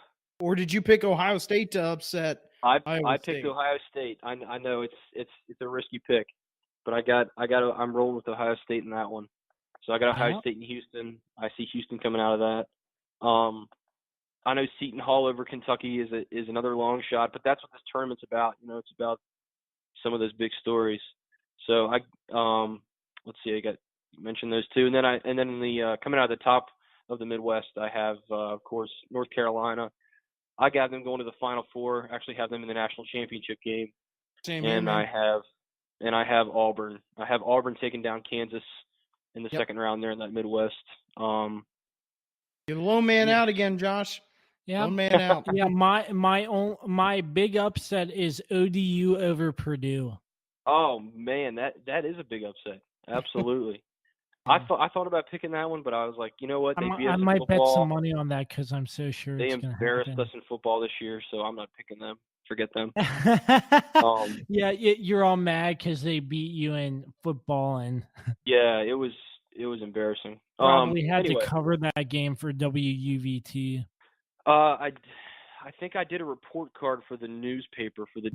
S2: did you pick Ohio State to upset? I
S5: picked Ohio State. I know it's a risky pick, but I'm rolling with Ohio State in that one. So I got Ohio State and Houston. I see Houston coming out of that. I know Seton Hall over Kentucky is another long shot, but that's what this tournament's about. It's about some of those big stories. So let's see, I mentioned those two, and then in the coming out of the top of the Midwest, I have of course North Carolina. I got them going to the Final Four. Actually, have them in the national championship game. I have Auburn. I have Auburn taking down Kansas in the second round there in that Midwest.
S2: You're the lone man out again, Josh.
S4: Yeah,
S2: lone man out.
S4: Yeah, my big upset is ODU over Purdue.
S5: Oh man, that is a big upset. Absolutely. I thought about picking that one, but I was like, you know what? They beat us
S4: I
S5: in
S4: might bet
S5: football.
S4: some money on that because I'm so sure
S5: They
S4: it's going to
S5: embarrassed
S4: happen.
S5: us in football this year, so I'm not picking them. Forget them.
S4: Yeah, you're all mad because they beat you in football and
S5: Yeah, it was embarrassing.
S4: probably had
S5: Anyway,
S4: to cover that game for WUVT.
S5: I think I did a report card for the newspaper for the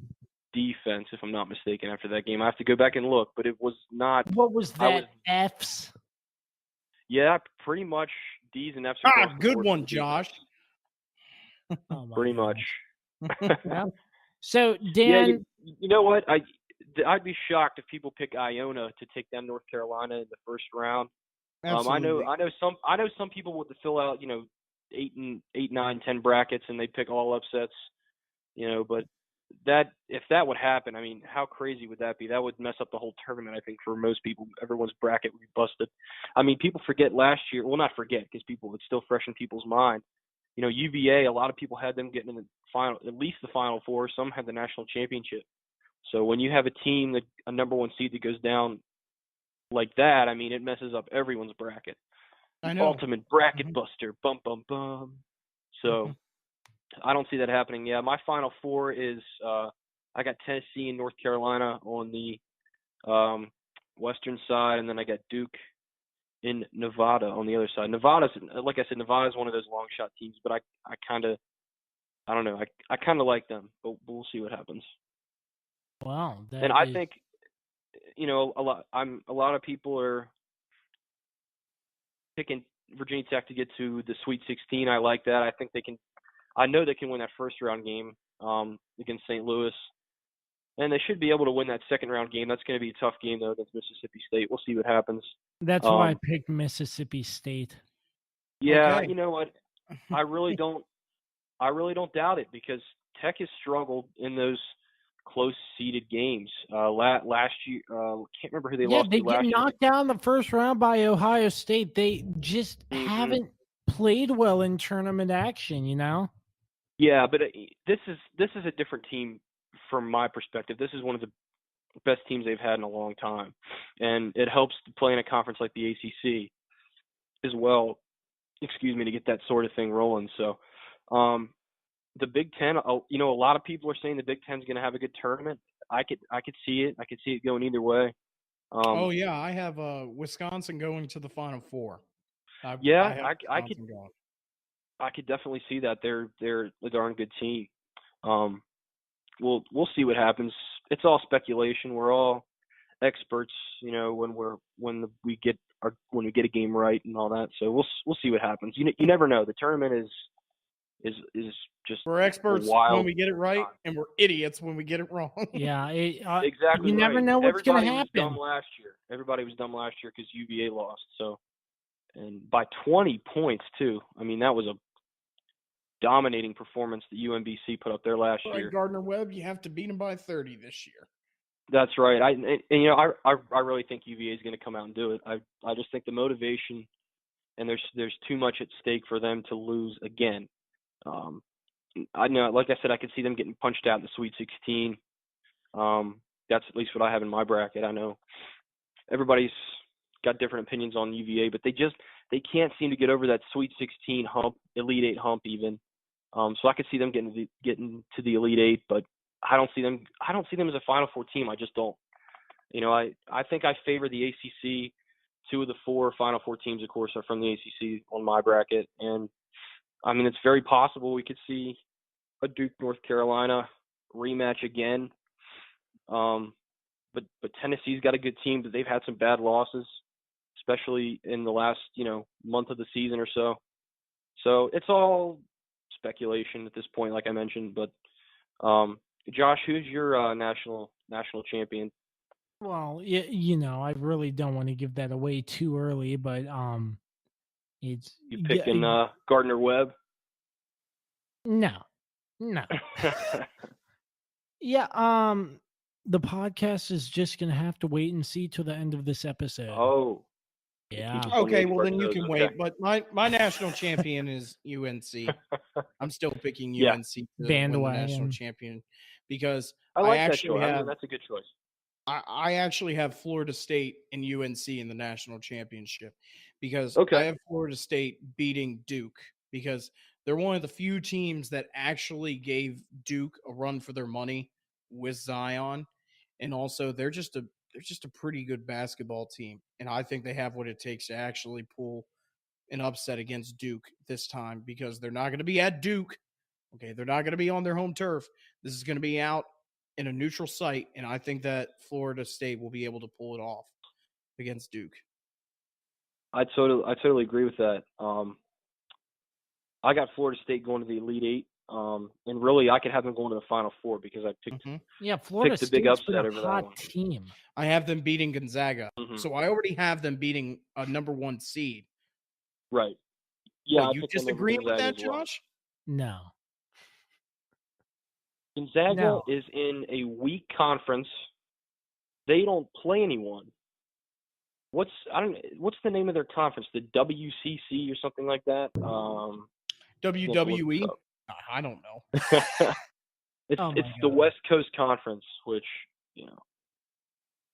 S5: defense, if I'm not mistaken. After that game, I have to go back and look, but it was not.
S4: What was that? Fs?
S5: Yeah, pretty much D's and F's across the
S2: good
S5: board
S2: one,
S5: for the
S2: Josh.
S4: Oh my
S5: pretty
S4: gosh.
S5: much.
S4: Yeah. So
S5: Yeah,
S4: Dan,
S5: you know what? I'd be shocked if people pick Iona to take down North Carolina in the first round.
S2: Absolutely.
S5: I know some people would fill out 8, 9, 10 brackets and they pick all upsets, but if that would happen, I mean, how crazy would that be? That would mess up the whole tournament. I think for most people, everyone's bracket would be busted. I mean, people forget last year. Well, not forget because it's still fresh in people's mind. UVA, a lot of people had them getting in the final, at least the Final Four. Some had the national championship. So when you have a team a number one seed that goes down like that, I mean, it messes up everyone's bracket.
S2: I know.
S5: Ultimate bracket buster. Bum, bum, bum. So I don't see that happening. Yeah, my Final Four is I got Tennessee and North Carolina on the western side, and then I got Duke in Nevada on the other side. Nevada's, like I said, Nevada's one of those long shot teams, but I kind of, I don't know, I kind of like them, but we'll see what happens.
S4: wow,
S5: And I think, a lot of people are picking Virginia Tech to get to the Sweet 16. I like that. I know they can win that first round game against St. Louis. And they should be able to win that second round game. That's going to be a tough game though against Mississippi State. We'll see what happens.
S4: that's why I picked Mississippi State.
S5: Yeah,
S2: Okay.
S5: you know what? I really don't doubt it because Tech has struggled in those close seeded games. Last year, can't remember who they lost
S4: they
S5: to last
S4: get
S5: year.
S4: knocked down the first round by Ohio State. They just haven't played well in tournament action,
S5: Yeah, but this is a different team from my perspective. This is one of the best teams they've had in a long time, and it helps to play in a conference like the ACC as well. To get that sort of thing rolling. So, the Big Ten, a lot of people are saying the Big Ten's going to have a good tournament. I could see it. I could see it going either way.
S2: Oh yeah, I have Wisconsin going to the Final Four. I
S5: could definitely see that. They're a darn good team. We'll see what happens. It's all speculation. We're all experts, when we get a game right and all that. So we'll see what happens. You never know. The tournament is just
S2: we're experts
S5: wild
S2: when we get it right, and we're idiots when we get it wrong.
S4: Yeah,
S5: exactly.
S4: You never know what's going to happen.
S5: Everybody was dumb last year because UVA lost. So, and by 20 points too. I mean, that was a dominating performance that UMBC put up there last year.
S2: Gardner-Webb, you have to beat them by 30 this year.
S5: That's right. I really think UVA is going to come out and do it. I just think the motivation, and there's too much at stake for them to lose again. I know, like I said, I could see them getting punched out in the Sweet 16. That's at least what I have in my bracket. I know everybody's got different opinions on UVA, but they can't seem to get over that Sweet 16 hump, Elite 8 hump even. So I could see them getting to the Elite 8, but I don't see them as a Final Four team. I just don't. I think I favor the ACC. 2 of the 4 Final Four teams, of course, are from the ACC on my bracket, and I mean it's very possible we could see a Duke North Carolina rematch again. But Tennessee's got a good team, but they've had some bad losses, especially in the last month of the season or so. So it's all speculation at this point, like I mentioned. But Josh, who's your national champion?
S4: Well, I really don't want to give that away too early, but it's
S5: you picking Gardner-Webb?
S4: No. Yeah, the podcast is just gonna have to wait and see till the end of this episode.
S5: Oh.
S4: Yeah.
S2: Okay, well then you can wait. But my national champion is UNC. I'm still picking UNC to win the national champion because
S5: I like
S2: actually
S5: that choice.
S2: have.
S5: That's a good choice.
S2: I actually have Florida State and UNC in the national championship because I
S5: Okay.
S2: have Florida State beating Duke because they're one of the few teams that actually gave Duke a run for their money with Zion, and also they're just a pretty good basketball team, and I think they have what it takes to actually pull an upset against Duke this time because they're not going to be at Duke. Okay, they're not going to be on their home turf. This is going to be out in a neutral site, and I think that Florida State will be able to pull it off against Duke.
S5: I totally agree with that. I got Florida State going to the Elite Eight, and really I could have them going to the Final Four because I picked
S4: Yeah, Florida
S5: picked a big
S4: State's been
S5: upset
S4: a
S5: over that
S4: hot
S5: one.
S4: team.
S2: I have them beating Gonzaga,
S5: Mhm.
S2: so I already have them beating a number 1 seed.
S5: Right. Yeah,
S2: Wait,
S5: I
S2: you
S5: picked them over
S2: disagree with
S5: Gonzaga
S2: that,
S5: as well.
S2: Josh?
S4: No.
S5: Gonzaga
S4: No.
S5: is in a weak conference. They don't play anyone. What's the name of their conference? The WCC or something like that?
S2: WWE? I don't know.
S5: It's
S4: Oh my
S5: the
S4: God.
S5: West Coast Conference, which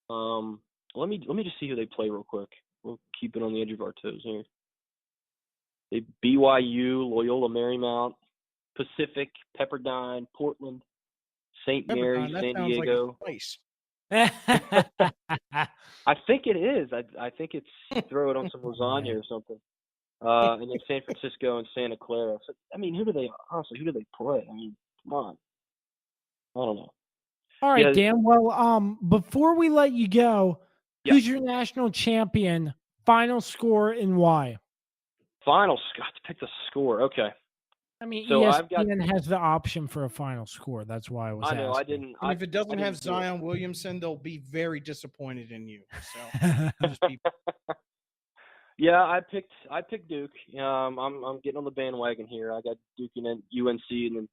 S5: let me just see who they play real quick. We'll keep it on the edge of our toes here. They BYU, Loyola Marymount, Pacific, Pepperdine, Portland, St. Mary's,
S2: Pepperdine, that
S5: San
S2: sounds like
S5: Diego.
S2: a place.
S5: I think it is. I think it's throw it on some lasagna or something. And then San Francisco and Santa Clara. So, I mean, who do they play? I mean, come on. I don't know.
S4: All right,
S5: Yeah.
S4: Dan. Well, before we let you go,
S5: Yeah.
S4: who's your national champion? Final score and why?
S5: Final Scott pick the score. Okay.
S4: I mean,
S5: So I've got.
S4: ESPN has the option for a final score. That's why I was
S5: I know.
S4: asking.
S5: I didn't.
S2: And if it doesn't
S5: I
S2: have
S5: didn't do it.
S2: Zion Williamson, they'll be very disappointed in you. So just be
S5: Yeah, I picked Duke. I'm getting on the bandwagon here. I got Duke and then UNC in the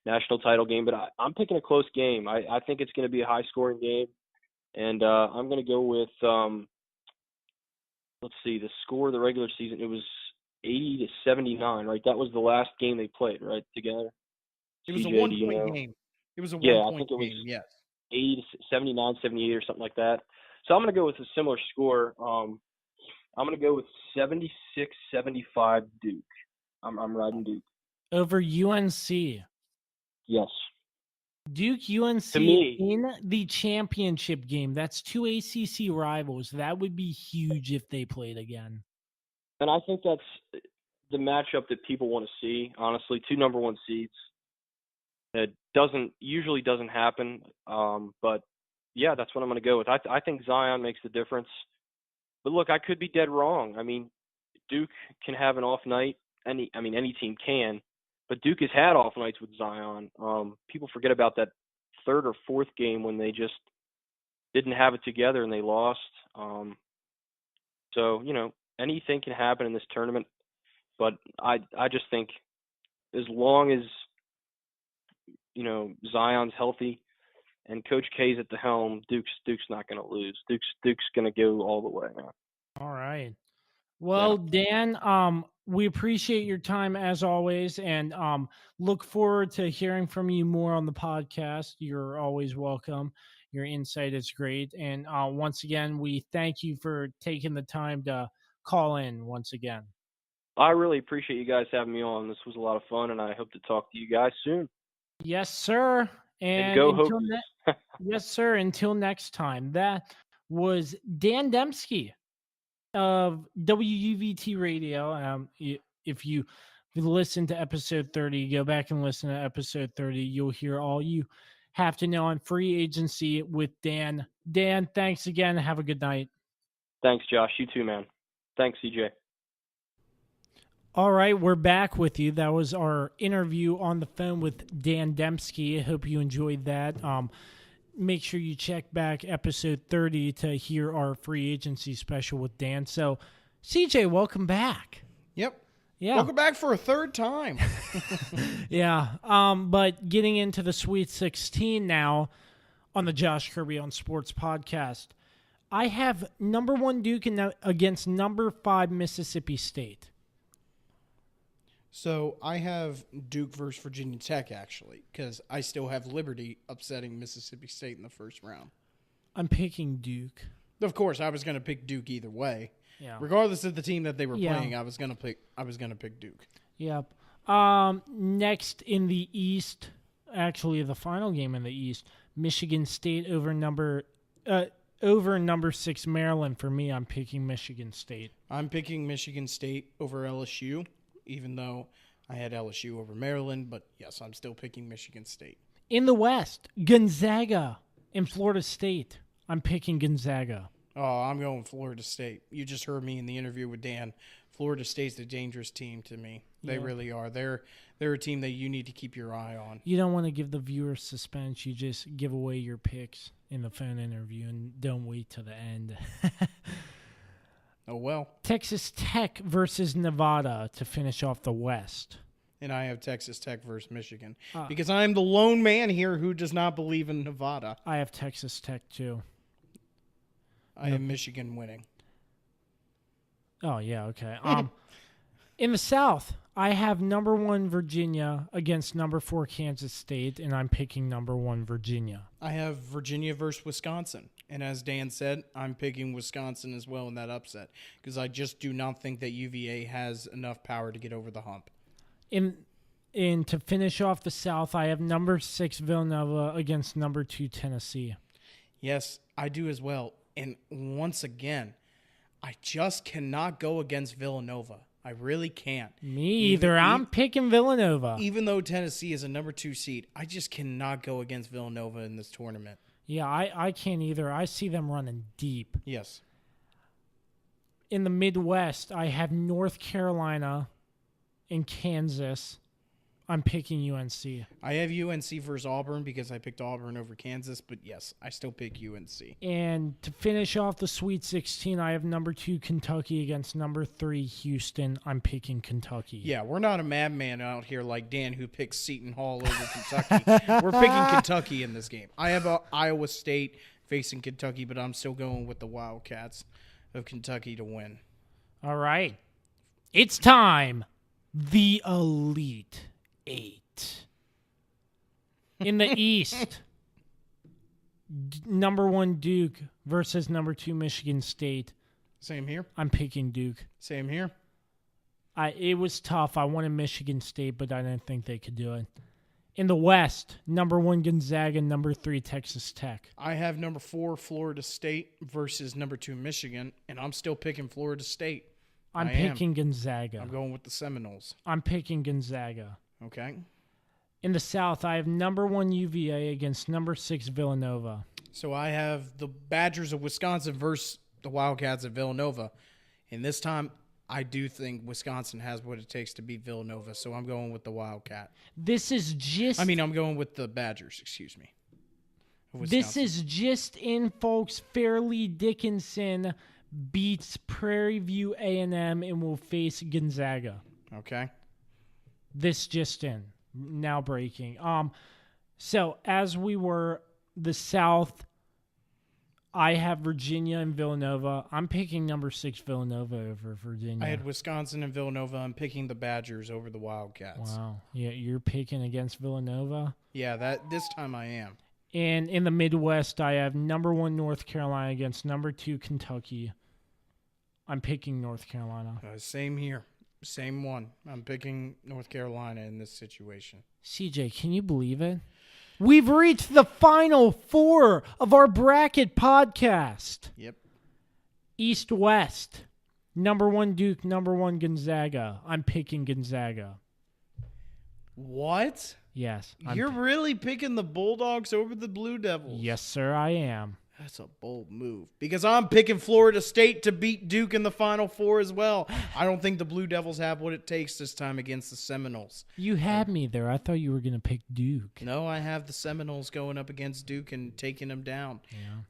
S5: national title game, but I'm picking a close game. I think it's going to be a high scoring game, and I'm going to go with let's see, the score of the regular season. It was 80-79, right? That was the last game they played, right, together.
S2: it was a
S5: CJ, do
S2: 1-point
S5: you know?
S2: game. It was a
S5: Yeah, I
S2: 1-point
S5: think it was
S2: game, yes.
S5: 80-79, 78, or something like that. So I'm going to go with a similar score. I'm going to go with 76-75 Duke. I'm riding Duke.
S4: Over UNC.
S5: Yes.
S4: Duke UNC
S5: To me-
S4: in the championship game. That's two ACC rivals. That would be huge if they played again.
S5: And I think that's the matchup that people want to see, honestly. Two number 1 seeds. It usually doesn't happen. But yeah, that's what I'm going to go with. I think Zion makes the difference. But look, I could be dead wrong. I mean, Duke can have an off night. Any team can. But Duke has had off nights with Zion. People forget about that third or fourth game when they just didn't have it together and they lost. So, anything can happen in this tournament. But I just think as long as, Zion's healthy and Coach K's at the helm, Duke's not going to lose. Duke's going to go all the way, man.
S4: All right. Well, Dan, we appreciate your time as always, and look forward to hearing from you more on the podcast. You're always welcome. Your insight is great. And once again, we thank you for taking the time to call in once again.
S5: I really appreciate you guys having me on. This was a lot of fun, and I hope to talk to you guys soon.
S4: Yes, sir.
S5: And go Hokies.
S4: Yes, sir. Until next time. That was Dan Dembski of WUVT Radio. If you listen to episode 30, go back and listen to episode 30. You'll hear all you have to know on free agency with Dan. Dan, thanks again. Have a good night.
S5: Thanks, Josh. You too, man. Thanks, CJ.
S4: All right, we're back with you. That was our interview on the phone with Dan Dembski. I hope you enjoyed that. Make sure you check back episode 30 to hear our free agency special with Dan. So, CJ, welcome back.
S2: Yep.
S4: Yeah.
S2: Welcome back for a third time.
S4: Yeah. But getting into the Sweet 16 now on the Josh Kirby on Sports podcast, I have number 1 Duke against number 5 Mississippi State.
S2: So I have Duke versus Virginia Tech, actually, because I still have Liberty upsetting Mississippi State in the first round.
S4: I'm picking Duke.
S2: Of course, I was going to pick Duke either way.
S4: Yeah.
S2: Regardless of the team that they were
S4: Yeah.
S2: playing, I was going to pick Duke.
S4: Yep. Next in the East, actually the final game in the East, Michigan State over number 6 Maryland. For me, I'm picking Michigan State.
S2: I'm picking Michigan State over LSU, even though I had LSU over Maryland. But yes, I'm still picking Michigan State.
S4: In the West, Gonzaga and Florida State. I'm picking Gonzaga.
S2: Oh, I'm going Florida State. You just heard me in the interview with Dan. Florida State's a dangerous team to me. They really are. They're a team that you need to keep your eye on.
S4: You don't want to give the viewers suspense. You just give away your picks in the phone interview and don't wait till the end.
S2: Oh, well.
S4: Texas Tech versus Nevada to finish off the West.
S2: And I have Texas Tech versus Michigan. Because I'm the lone man here who does not believe in Nevada.
S4: I have Texas Tech too.
S2: I have Michigan winning.
S4: Oh, yeah, okay. In the South, I have number 1 Virginia against number 4 Kansas State, and I'm picking number 1 Virginia.
S2: I have Virginia versus Wisconsin. And as Dan said, I'm picking Wisconsin as well in that upset. Because I just do not think that UVA has enough power to get over the hump.
S4: And to finish off the South, I have number 6 Villanova against number 2 Tennessee.
S2: Yes, I do as well. And once again, I just cannot go against Villanova. I really can't.
S4: Me either. I'm picking Villanova.
S2: Even though Tennessee is a number 2 seed, I just cannot go against Villanova in this tournament.
S4: Yeah, I can't either. I see them running deep.
S2: Yes.
S4: In the Midwest, I have North Carolina and Kansas. I'm picking UNC.
S2: I have UNC versus Auburn because I picked Auburn over Kansas, but yes, I still pick UNC.
S4: And to finish off the Sweet 16, I have number 2 Kentucky against number 3 Houston. I'm picking Kentucky.
S2: Yeah, we're not a madman out here like Dan who picks Seton Hall over Kentucky. We're picking Kentucky in this game. I have Iowa State facing Kentucky, but I'm still going with the Wildcats of Kentucky to win.
S4: All right. It's time. The Elite 8. In the East, number 1 Duke versus number 2 Michigan State.
S2: Same here.
S4: I'm picking Duke.
S2: Same here.
S4: It was tough. I wanted Michigan State, but I didn't think they could do it. In the West, number 1 Gonzaga, number 3 Texas Tech.
S2: I have number 4 Florida State versus number 2 Michigan, and I'm still picking Florida State.
S4: I'm picking Gonzaga.
S2: I'm going with the Seminoles.
S4: I'm picking Gonzaga.
S2: Okay.
S4: In the South, I have number 1 UVA against number 6 Villanova.
S2: So I have the Badgers of Wisconsin versus the Wildcats of Villanova. And this time, I do think Wisconsin has what it takes to beat Villanova, so I'm going with the Wildcat.
S4: I'm
S2: going with the Badgers, excuse me.
S4: This is just in, folks. Fairleigh Dickinson beats Prairie View A&M and will face Gonzaga.
S2: Okay.
S4: This just in. Now breaking. So as we were the South, I have Virginia and Villanova. I'm picking number 6 Villanova over Virginia.
S2: I had Wisconsin and Villanova. I'm picking the Badgers over the Wildcats.
S4: Wow. Yeah, you're picking against Villanova?
S2: Yeah, this time I am.
S4: And in the Midwest, I have number 1 North Carolina against number 2 Kentucky. I'm picking North Carolina.
S2: Same here. Same one. I'm picking North Carolina in this situation.
S4: CJ, can you believe it? We've reached the final 4 of our bracket podcast.
S2: Yep.
S4: East-West. Number 1 Duke, number 1 Gonzaga. I'm picking Gonzaga.
S2: What?
S4: Yes.
S2: You're really picking the Bulldogs over the Blue Devils?
S4: Yes, sir, I am.
S2: That's a bold move. Because I'm picking Florida State to beat Duke in the Final Four as well. I don't think the Blue Devils have what it takes this time against the Seminoles.
S4: You had me there. I thought you were going to pick Duke.
S2: No, I have the Seminoles going up against Duke and taking them down.
S4: Yeah.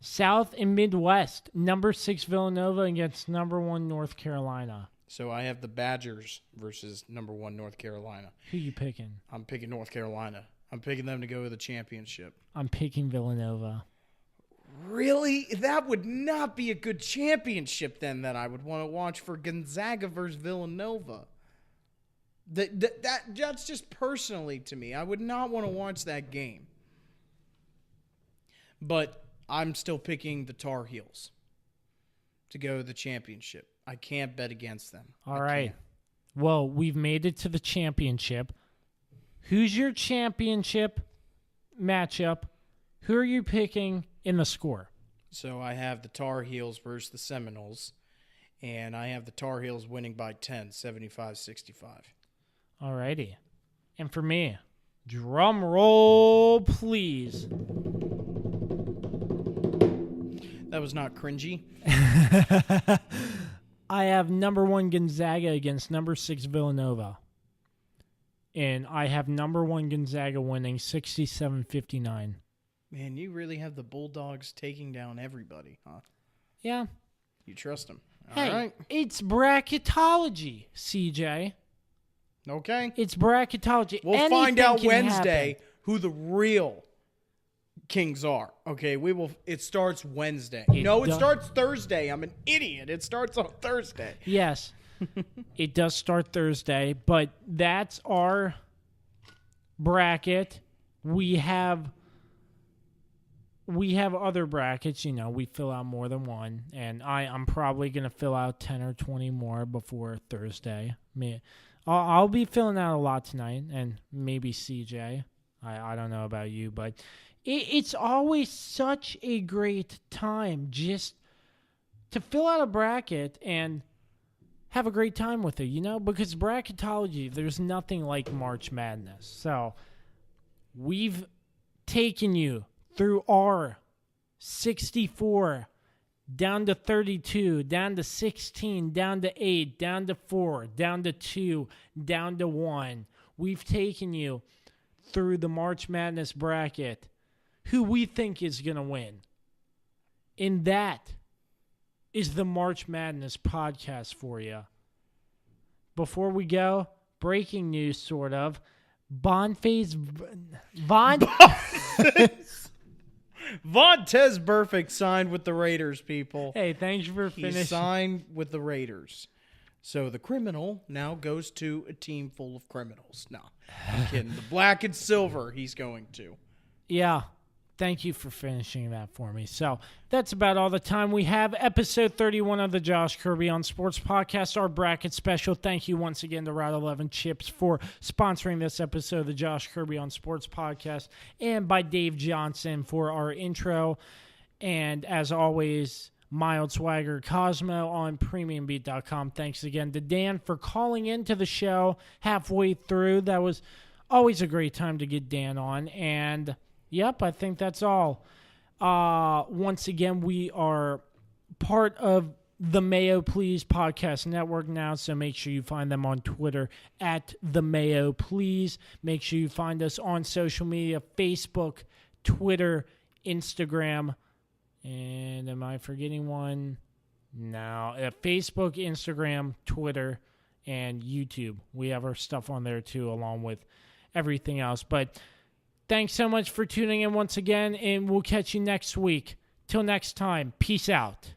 S4: South and Midwest. Number 6 Villanova against number 1 North Carolina.
S2: So I have the Badgers versus number 1 North Carolina.
S4: Who you picking?
S2: I'm picking North Carolina. I'm picking them to go to the championship.
S4: I'm picking Villanova.
S2: Really? That would not be a good championship then that I would want to watch for Gonzaga versus Villanova. That's just personally to me. I would not want to watch that game. But I'm still picking the Tar Heels to go to the championship. I can't bet against them.
S4: All right. Well, we've made it to the championship. Who's your championship matchup? Who are you picking in the score?
S2: So I have the Tar Heels versus the Seminoles, and I have the Tar Heels winning by 10, 75-65.
S4: All righty. And for me, drum roll, please.
S2: That was not cringy.
S4: I have number 1 Gonzaga against number 6 Villanova. And I have number 1 Gonzaga winning 67-59.
S2: Man, you really have the Bulldogs taking down everybody, huh?
S4: Yeah.
S2: You trust them.
S4: Hey,
S2: All right.
S4: it's bracketology, CJ.
S2: Okay.
S4: It's bracketology.
S2: We'll
S4: Anything
S2: find out
S4: can
S2: Wednesday
S4: happen.
S2: who the real Kings are. Okay, we will. It starts Wednesday.
S4: It
S2: starts Thursday. I'm an idiot. It starts on Thursday.
S4: Yes. It does start Thursday, but that's our bracket. We have other brackets, we fill out more than one, and I'm probably going to fill out 10 or 20 more before Thursday. I'll be filling out a lot tonight, and maybe CJ. I don't know about you, but it's always such a great time just to fill out a bracket and have a great time with it, because bracketology, there's nothing like March Madness. So we've taken you through our 64, down to 32, down to 16, down to 8, down to 4, down to 2, down to 1. We've taken you through the March Madness bracket, who we think is going to win. And that is the March Madness podcast for you. Before we go, breaking news, sort of. Vontez
S2: Burfict signed with the Raiders, people.
S4: Hey, thanks for
S2: He
S4: finishing.
S2: signed with the Raiders. So the criminal now goes to a team full of criminals. No, I'm kidding. The black and silver he's going to.
S4: Yeah. Thank you for finishing that for me. So that's about all the time we have. Episode 31 of the Josh Kirby on Sports Podcast, our bracket special. Thank you once again to Route 11 Chips for sponsoring this episode of the Josh Kirby on Sports Podcast, and by Dave Johnson for our intro. And as always, Mild Swagger Cosmo on PremiumBeat.com. Thanks again to Dan for calling into the show halfway through. That was always a great time to get Dan on. And yep, I think that's all. Once again, we are part of the Mayo Please Podcast Network now, so make sure you find them on Twitter at the Mayo Please. Make sure you find us on social media, Facebook, Twitter, Instagram, and am I forgetting one? No, Facebook, Instagram, Twitter, and YouTube. We have our stuff on there too, along with everything else. But thanks so much for tuning in once again, and we'll catch you next week. Till next time, peace out.